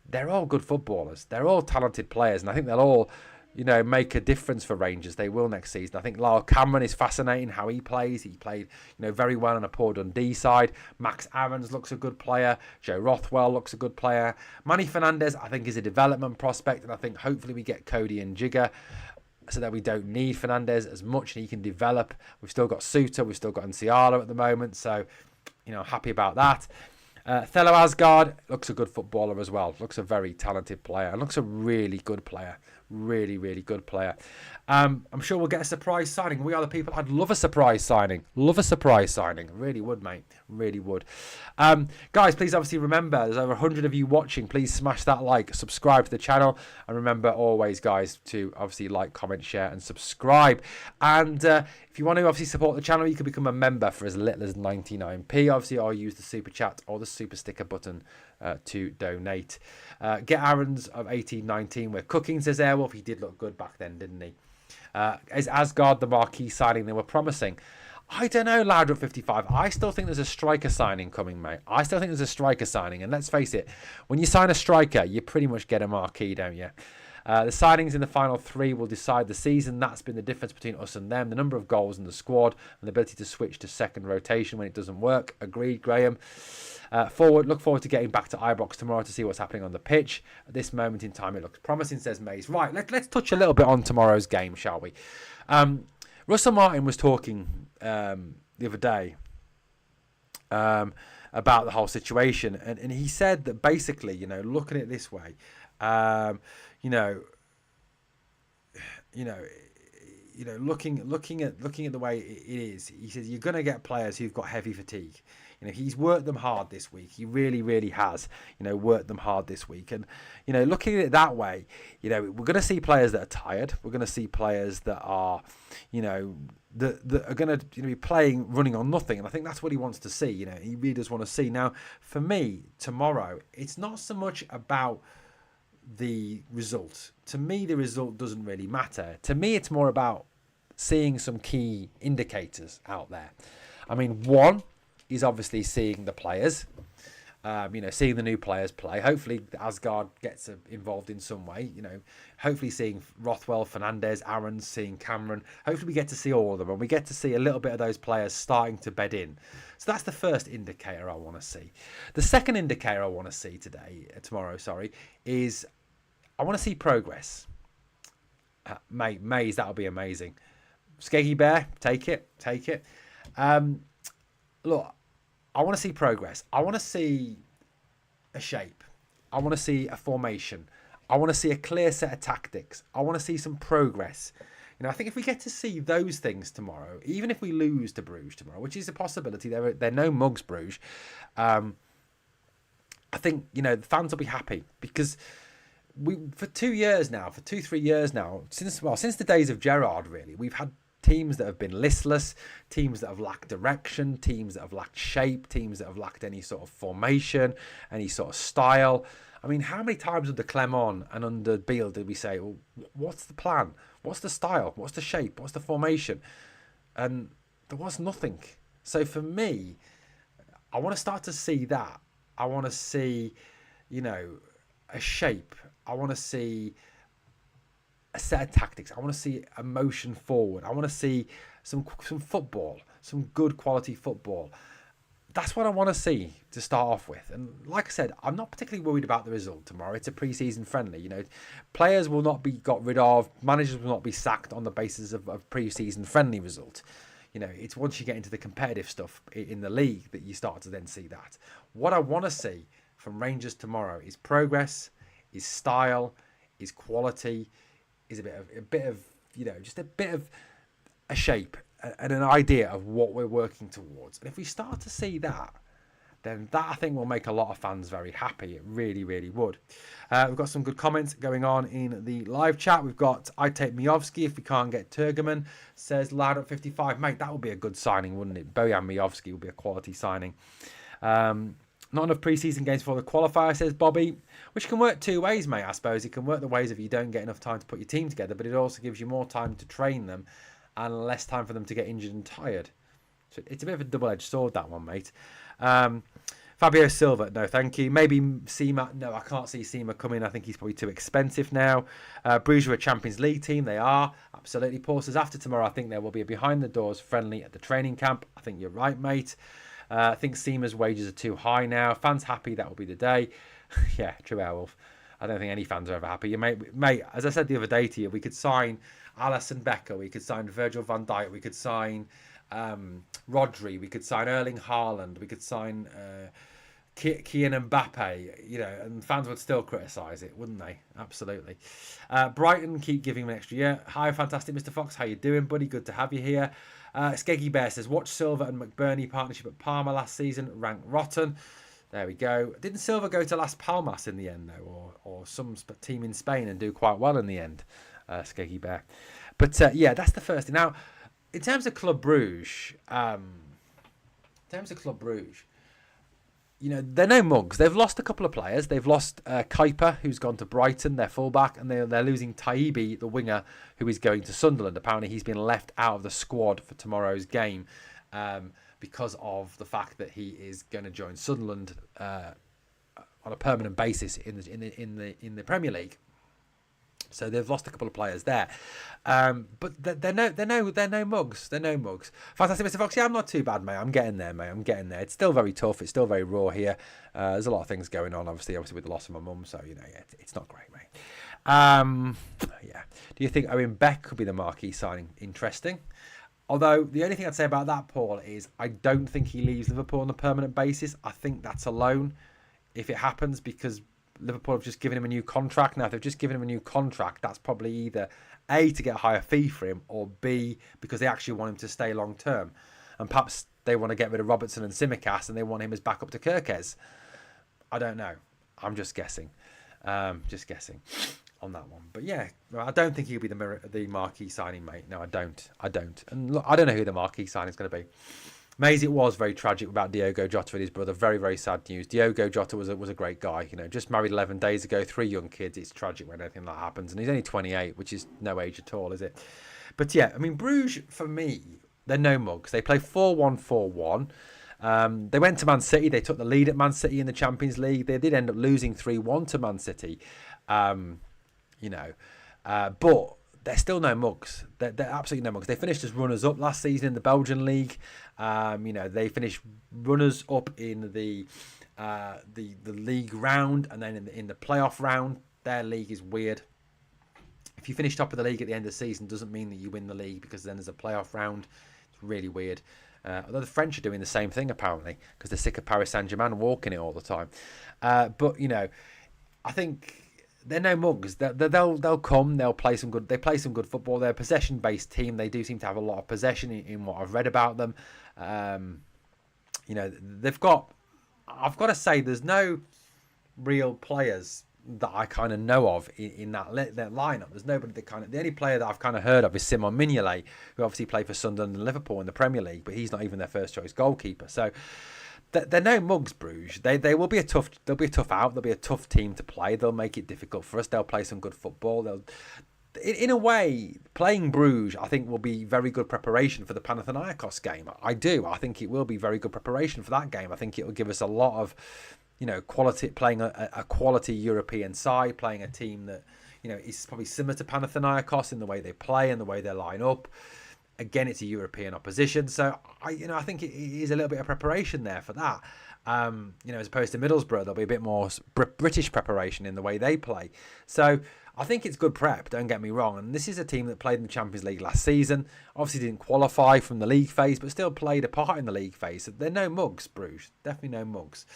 they're all good footballers. They're all talented players. And I think they'll all, make a difference for Rangers. They will next season. I think Lyle Cameron is fascinating how he plays. He played, very well on a poor Dundee side. Max Aarons looks a good player. Joe Rothwell looks a good player. Manny Fernandez, I think, is a development prospect. And I think hopefully we get Cody and Jigger so that we don't need Fernandez as much and he can develop. We've still got Suter. We've still got Nsiala at the moment. So, happy about that. Thelo Aasgaard looks a good footballer as well. Looks a very talented player and looks a really good player. Really, really good player. I'm sure we'll get a surprise signing. We Are The People. I'd love a surprise signing. Really would, mate. Really would. Guys, please obviously remember, there's over 100 of you watching. Please smash that like, subscribe to the channel. And remember always, guys, to obviously like, comment, share and subscribe. And if you want to obviously support the channel, you can become a member for as little as 99p. Obviously, or use the super chat or the super sticker button to donate. Get Aaron's of 1819. We're cooking, says Airwolf. He did look good back then, didn't he? Is Aasgard the marquee signing they were promising? I don't know, Louder at 55. I still think there's a striker signing coming, mate. And let's face it, when you sign a striker, you pretty much get a marquee, don't you? The signings in the final 3 will decide the season. That's been the difference between us and them. The number of goals in the squad and the ability to switch to second rotation when it doesn't work. Agreed, Graham. Look forward to getting back to Ibrox tomorrow to see what's happening on the pitch. At this moment in time, it looks promising, says Mays. Right, let's touch a little bit on tomorrow's game, shall we? Russell Martin was talking the other day about the whole situation, and he said that basically, looking at it this way, looking at the way it is, he says you're going to get players who've got heavy fatigue. He's worked them hard this week. He really, really has, worked them hard this week. And, looking at it that way, we're going to see players that are tired. We're going to see players that are, that are going to be playing, running on nothing. And I think that's what he wants to see. He really does want to see. Now, for me, tomorrow, it's not so much about the result. To me, the result doesn't really matter. To me, it's more about seeing some key indicators out there. I mean, one is obviously seeing the players, seeing the new players play. Hopefully, Aasgard gets involved in some way. Hopefully seeing Rothwell, Fernandez, Aarons, seeing Cameron. Hopefully, we get to see all of them, and we get to see a little bit of those players starting to bed in. So that's the first indicator I want to see. The second indicator I want to see tomorrow, is I want to see progress. Mays, that'll be amazing. Skeggy Bear, take it. Look, I want to see progress. I want to see a shape. I want to see a formation. I want to see a clear set of tactics. I want to see some progress. I think if we get to see those things tomorrow, even if we lose to Bruges tomorrow, which is a possibility, they're no mugs, Bruges. I think the fans will be happy because for 3 years now, since the days of Gerrard, really, we've had teams that have been listless, teams that have lacked direction, teams that have lacked shape, teams that have lacked any sort of formation, any sort of style. I mean, how many times under Clement and under Beale did we say, well, what's the plan? What's the style? What's the shape? What's the formation? And there was nothing. So for me, I want to start to see that. I want to see, a shape. I want to see a set of tactics. I want to see a motion forward. I want to see some football, some good quality football. That's what I want to see to start off with. And like I said, I'm not particularly worried about the result tomorrow. It's a pre-season friendly. Players will not be got rid of. Managers will not be sacked on the basis of pre-season friendly result. It's once you get into the competitive stuff in the league that you start to then see that. What I want to see from Rangers tomorrow is progress, is style, is quality, is a bit of just a bit of a shape and an idea of what we're working towards. And if we start to see that, then that I think will make a lot of fans very happy. It really, really would. We've got some good comments going on in the live chat. We've got I take Miovski if we can't get Turgeman, says Loud at 55. Mate, that would be a good signing, wouldn't it? Bojan Miovski would be a quality signing. Not enough pre-season games for the qualifier, says Bobby, which can work two ways, mate, I suppose. It can work the ways if you don't get enough time to put your team together, but it also gives you more time to train them and less time for them to get injured and tired. So it's a bit of a double-edged sword, that one, mate. Fabio Silva, no, thank you. Maybe Seema, no, I can't see Seema coming. I think he's probably too expensive now. Bruges are a Champions League team. They are, absolutely. Paul says, after tomorrow, I think there will be a behind-the-doors friendly at the training camp. I think you're right, mate. I think Seema's wages are too high now. Fans happy, that will be the day. Yeah, true, Airwolf. I don't think any fans are ever happy. Mate, as I said the other day to you, we could sign Alisson Becker, we could sign Virgil van Dijk, we could sign Rodri, we could sign Erling Haaland, we could sign Kylian Mbappe, and fans would still criticise it, wouldn't they? Absolutely. Brighton keep giving him an extra year. Hi, fantastic Mr. Fox. How you doing, buddy? Good to have you here. Skeggy Bear says, watch Silva and McBurney partnership at Parma last season. Rank rotten. There we go. Didn't Silva go to Las Palmas in the end, though? Or some team in Spain and do quite well in the end? Skeggy Bear. But, yeah, that's the first thing. Now, in terms of Club Brugge, they're no mugs. They've lost a couple of players. They've lost Kuiper, who's gone to Brighton, their fullback, and they're losing Taibbi, the winger, who is going to Sunderland. Apparently, he's been left out of the squad for tomorrow's game because of the fact that he is going to join Sunderland on a permanent basis in the Premier League. So they've lost a couple of players there, but they're no mugs. They're no mugs. Fantastic, Mr. Fox. Yeah, I'm not too bad, mate. I'm getting there, mate. I'm getting there. It's still very tough. It's still very raw here. There's a lot of things going on, obviously with the loss of my mum. So yeah, it's not great, mate. Yeah. Do you think Owen Beck could be the marquee signing? Interesting. Although the only thing I'd say about that, Paul, is I don't think he leaves Liverpool on a permanent basis. I think that's a loan if it happens, because Liverpool have just given him a new contract. Now, if they've just given him a new contract, that's probably either A, to get a higher fee for him, or B, because they actually want him to stay long term. And perhaps they want to get rid of Robertson and Tsimikas and they want him as backup to Kirkes. I don't know. I'm just guessing. Just guessing on that one. But yeah, I don't think he'll be the marquee signing, mate. No, I don't. And look, I don't know who the marquee signing is going to be. Maze, it was very tragic about Diogo Jota and his brother. Very, very sad news. Diogo Jota was a great guy. You know, just married 11 days ago, 3 young kids. It's tragic when anything like that happens. And he's only 28, which is no age at all, is it? But yeah, I mean, Bruges, for me, they're no mugs. They play 4-1-4-1. They went to Man City. They took the lead at Man City in the Champions League. They did end up losing 3-1 to Man City. But they're still no mugs. They're absolutely no mugs. They finished as runners-up last season in the Belgian league. They finished runners-up in the league round, and then in the playoff round. Their league is weird. If you finish top of the league at the end of the season, doesn't mean that you win the league, because then there's a playoff round. It's really weird. Although the French are doing the same thing, apparently, because they're sick of Paris Saint-Germain walking it all the time. But I think they're no mugs. They'll come. They'll play some good. They play some good football. They're a possession-based team. They do seem to have a lot of possession in what I've read about them. They've got. I've got to say, there's no real players that I kind of know of in that lineup. There's nobody that the only player that I've kind of heard of is Simon Mignolet, who obviously played for Sunderland and Liverpool in the Premier League, but he's not even their first choice goalkeeper. So they're no mugs, Bruges. They will be a tough. They'll be a tough out. They'll be a tough team to play. They'll make it difficult for us. They'll play some good football. In a way, playing Bruges, I think, will be very good preparation for the Panathinaikos game. I do. I think it will be very good preparation for that game. I think it will give us a lot of, quality, playing a quality European side, playing a team that, is probably similar to Panathinaikos in the way they play and the way they line up. Again, it's a European opposition, so I think it is a little bit of preparation there for that. As opposed to Middlesbrough, there'll be a bit more British preparation in the way they play. So I think it's good prep, don't get me wrong. And this is a team that played in the Champions League last season. Obviously didn't qualify from the league phase, but still played a part in the league phase. So they're no mugs, Bruges. Definitely no mugs.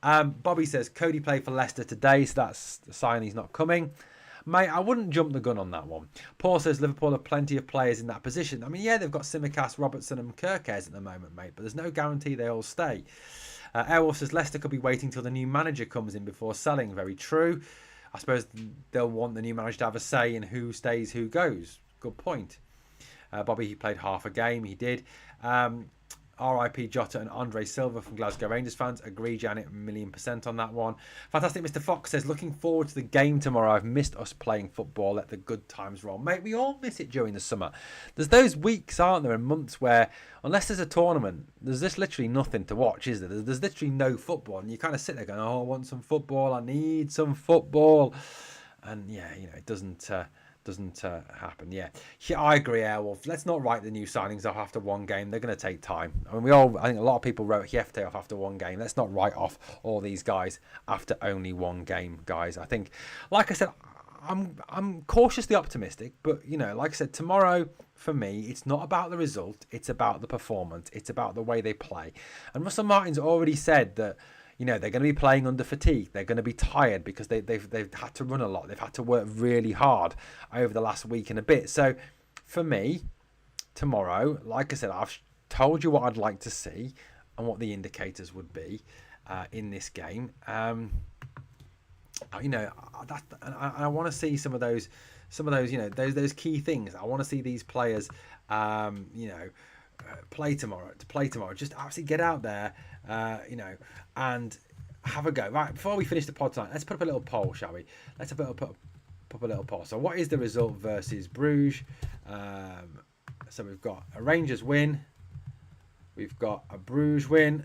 Bobby says, Cody played for Leicester today, so that's a sign he's not coming. Mate, I wouldn't jump the gun on that one. Paul says Liverpool have plenty of players in that position. I mean, yeah, they've got Tsimikas, Robertson and Kirkes at the moment, mate, but there's no guarantee they all stay. Airwolf says Leicester could be waiting till the new manager comes in before selling. Very true. I suppose they'll want the new manager to have a say in who stays, who goes. Good point. Bobby, he played half a game. He did. RIP Jota and Andre Silva from Glasgow Rangers fans. Agree, Janet, 1,000,000% on that one. Fantastic Mr. Fox says, looking forward to the game tomorrow. I've missed us playing football. Let the good times roll. Mate, we all miss it during the summer. There's those weeks, aren't there, and months where, unless there's a tournament, there's just literally nothing to watch, is there? There's literally no football. And you kind of sit there going, oh, I want some football. I need some football. And yeah, it doesn't happen. Yeah, I agree, Airwolf. Let's not write the new signings off after one game. They're going to take time. I mean, I think a lot of people wrote Hiefte off after one game. Let's not write off all these guys after only one game, guys. I think, like I said, I'm cautiously optimistic, but like I said, tomorrow for me, it's not about the result. It's about the performance. It's about the way they play. And Russell Martin's already said that. They're going to be playing under fatigue. They're going to be tired because they've had to run a lot. They've had to work really hard over the last week and a bit. So, for me, tomorrow, like I said, I've told you what I'd like to see and what the indicators would be in this game. I want to see some of those, those key things. I want to see these players, play tomorrow. Just absolutely get out there, and have a go. Right, before we finish the pod tonight, let's put up a little poll, shall we? Let's put up a little poll. So what is the result versus Bruges? So we've got a Rangers win, we've got a Bruges win,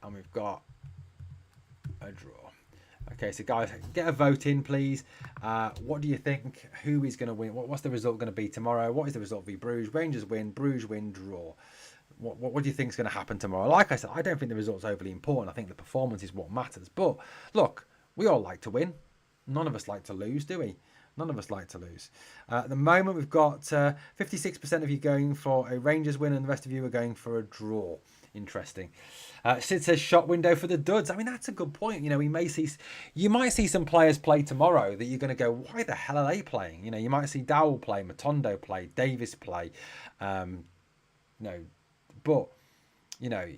and we've got a draw. Okay, so guys, get a vote in, please. What do you think? Who is going to win? What's the result going to be tomorrow? What is the result v Bruges? Rangers win, Bruges win, draw. What do you think is going to happen tomorrow? Like I said, I don't think the result's overly important. I think the performance is what matters. But look, we all like to win. None of us like to lose, do we? None of us like to lose. At the moment, we've got 56% of you going for a Rangers win and the rest of you are going for a draw. Interesting. Sid says shot window for the duds. I mean, that's a good point. You know, you might see some players play tomorrow that you're going to go, why the hell are they playing? You know, you might see Dowell play, Matondo play, Davis play. But, you know,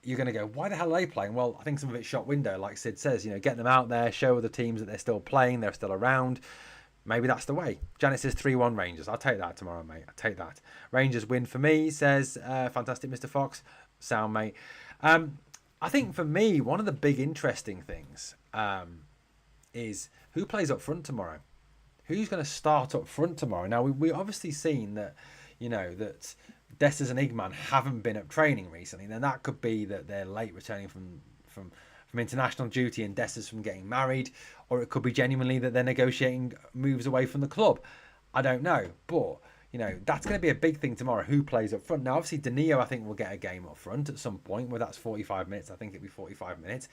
you're going to go, why the hell are they playing? Well, I think some of it's shot window, like Sid says. You know, get them out there, show other teams that they're still playing, they're still around. Maybe that's the way. Janet says 3-1 Rangers. I'll take that tomorrow, mate. I'll take that. Rangers win for me, says fantastic Mr. Fox. Sound, mate. I think for me, one of the big interesting things is who plays up front tomorrow. Who's going to start up front tomorrow? Now, we obviously seen that, you know, that Dessers and Igman haven't been at training recently. Then that could be that they're late returning from international duty and Dessers from getting married, or it could be genuinely that they're negotiating moves away from the club. I don't know, but you know that's going to be a big thing tomorrow. Who plays up front? Now, obviously, Danilo, I think will get a game up front at some point. Whether that's 45 minutes, I think it'll be 45 minutes.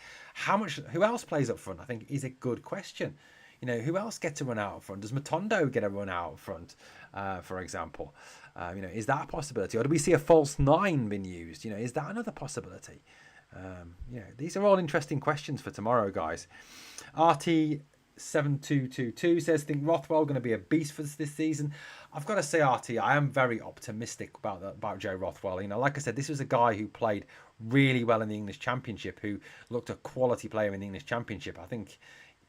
Who else plays up front? I think is a good question. You know, who else gets a run out up front? Does Matondo get a run out up front, for example? You know, is that a possibility, or do we see a false nine being used? You know, is that another possibility? Yeah, these are all interesting questions for tomorrow, guys. RT7222 says, think Rothwell going to be a beast for this season? I've got to say, RT, I am very optimistic about Joe Rothwell. You know, like I said, this was a guy who played really well in the English Championship, who looked a quality player in the English Championship. I think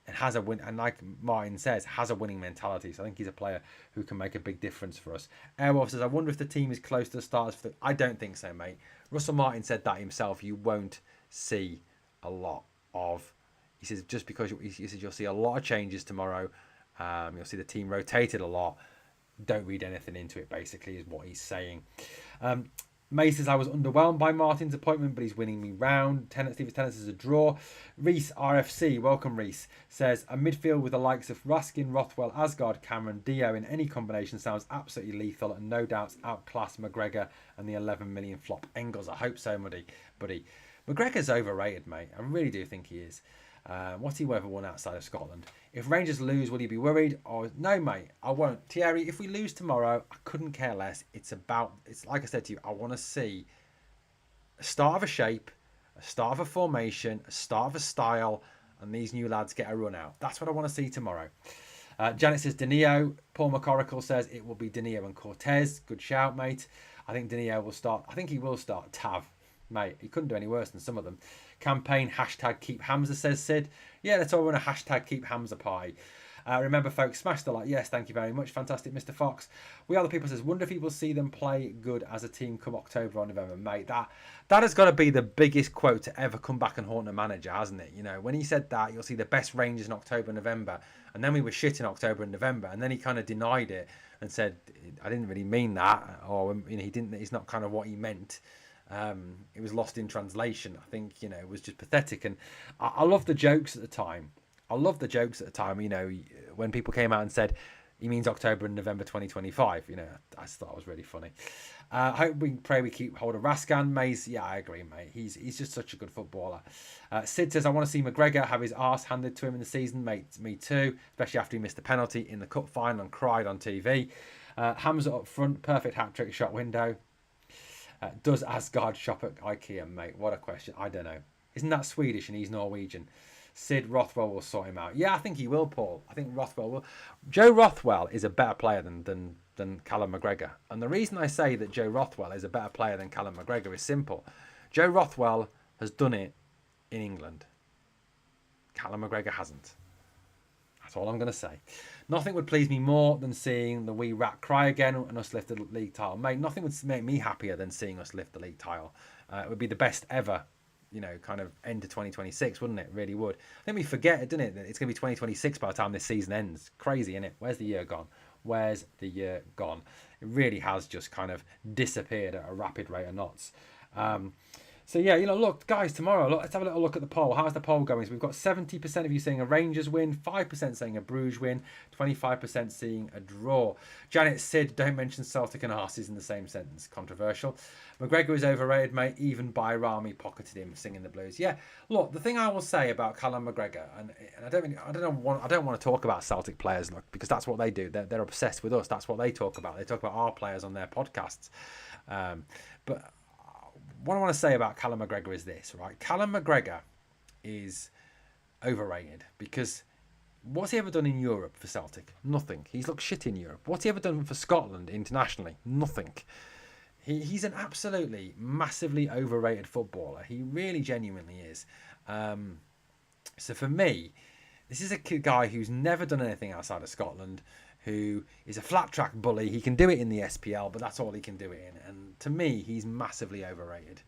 it has a win, and like Martin says, has a winning mentality. So I think he's a player who can make a big difference for us. Airwolf says, I wonder if the team is close to the starters. I don't think so, mate. Russell Martin said that himself. You won't see a lot of. He says just because he says you'll see a lot of changes tomorrow. You'll see the team rotated a lot. Don't read anything into it. Basically, is what he's saying. May says, I was underwhelmed by Martin's appointment, but he's winning me round. Stephen Tennant is a draw. Reese RFC, welcome Reese, says, a midfield with the likes of Raskin, Rothwell, Aasgard, Cameron, Dio in any combination sounds absolutely lethal and no doubts outclass McGregor and the 11 million flop Engels. I hope so, buddy. McGregor's overrated, mate. I really do think he is. What's he ever won outside of Scotland? If Rangers lose, will you be worried? Or no, mate, I won't. Thierry, if we lose tomorrow, I couldn't care less. It's like I said to you, I want to see a start of a shape, a start of a formation, a start of a style, and these new lads get a run out. That's what I want to see tomorrow. Janet says Danilo. Paul McCoracle says it will be Danilo and Cortez. Good shout, mate. I think Danilo will start. I think he will start Tav. Mate, he couldn't do any worse than some of them. Campaign, hashtag keep Hamza, says Sid. Yeah, let's all run a hashtag keep Hamza pie. Remember, folks, smash the like. Yes, thank you very much. Fantastic, Mr. Fox. We Are the People says, wonder if people see them play good as a team come October or November. Mate, that has got to be the biggest quote to ever come back and haunt a manager, hasn't it? You know, when he said that, you'll see the best Rangers in October, November. And then we were shit in October and November. And then he kind of denied it and said, I didn't really mean that. Or, you know, it's not kind of what he meant. It was lost in translation. I think, you know, it was just pathetic. And I love the jokes at the time. You know, when people came out and said he means October and November 2025, you know, I just thought it was really funny. Pray we keep hold of Raskan. Mays, yeah, I agree, mate. He's just such a good footballer. Sid says, I want to see McGregor have his arse handed to him in the season. Mate, me too, especially after he missed the penalty in the cup final and cried on TV. Hamza up front, perfect hat-trick shot window. Does Aasgard shop at IKEA, mate? What a question. I don't know. Isn't that Swedish and he's Norwegian? Sid Rothwell will sort him out. Yeah, I think he will, Paul. I think Rothwell will. Joe Rothwell is a better player than Callum McGregor. And the reason I say that Joe Rothwell is a better player than Callum McGregor is simple. Joe Rothwell has done it in England. Callum McGregor hasn't. That's all I'm going to say. Nothing would please me more than seeing the wee rat cry again and us lift the league title. Mate, nothing would make me happier than seeing us lift the league title. It would be the best ever, you know, kind of end to 2026, wouldn't it? Really would. I think we forget it, didn't it? It's going to be 2026 by the time this season ends. Crazy, isn't it? Where's the year gone? It really has just kind of disappeared at a rapid rate of knots. So yeah, look, guys, tomorrow, look, let's have a little look at the poll. How's the poll going? So we've got 70% of you saying a Rangers win, 5% saying a Bruges win, 25% saying a draw. Janet Sid, don't mention Celtic and Arses in the same sentence. Controversial. McGregor is overrated, mate. Even Bayrami pocketed him singing the blues. Yeah, look, the thing I will say about Callum McGregor, and I don't want to talk about Celtic players, look, because that's what they do. They're obsessed with us. That's what they talk about. They talk about our players on their podcasts. But what I want to say about Callum McGregor is this, right? Callum McGregor is overrated because what's he ever done in Europe for Celtic? Nothing. He's looked shit in Europe. What's he ever done for Scotland internationally? Nothing. He's an absolutely massively overrated footballer. He really genuinely is. So for me, this is a guy who's never done anything outside of Scotland, who is a flat track bully. He can do it in the SPL, but that's all he can do it in. And to me, he's massively overrated.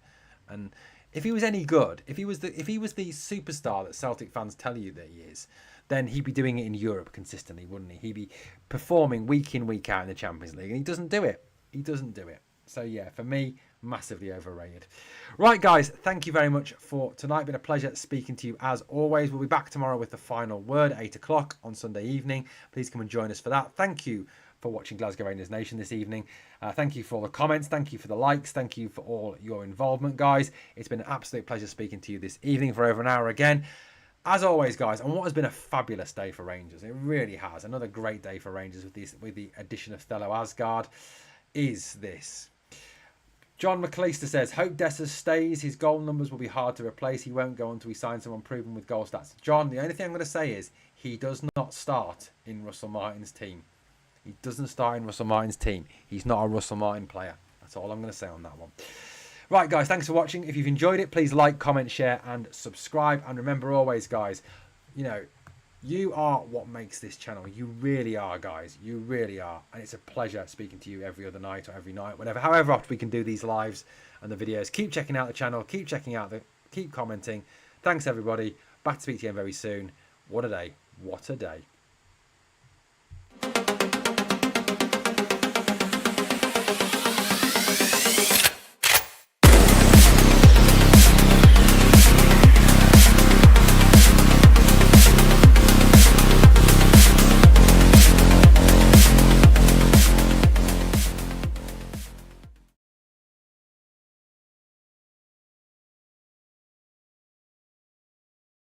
And if he was any good, if he was the superstar that Celtic fans tell you that he is, then he'd be doing it in Europe consistently, wouldn't he? He'd be performing week in, week out in the Champions League, and he doesn't do it. He doesn't do it. So yeah, for me, massively overrated. Right, guys, thank you very much for tonight. Been a pleasure speaking to you as always. We'll be back tomorrow with the final word at 8 o'clock on Sunday evening. Please come and join us for that. Thank you for watching Glasgow Rangers Nation this evening. Thank you for all the comments. Thank you for the likes. Thank you for all your involvement, guys. It's been an absolute pleasure speaking to you this evening for over an hour again. As always, guys, and what has been a fabulous day for Rangers, it really has. Another great day for Rangers with the addition of Thelo Aasgaard is this. John McAllister says, hope Dessers stays. His goal numbers will be hard to replace. He won't go until we sign someone proven with goal stats. John, the only thing I'm going to say is he does not start in Russell Martin's team. He doesn't start in Russell Martin's team. He's not a Russell Martin player. That's all I'm going to say on that one. Right, guys, thanks for watching. If you've enjoyed it, please like, comment, share, and subscribe. And remember always, guys, you are what makes this channel. You really are, guys. You really are. And it's a pleasure speaking to you every other night or every night, whatever. However often we can do these lives and the videos. Keep checking out the channel. Keep commenting. Thanks, everybody. Back to speak to you again very soon. What a day. What a day.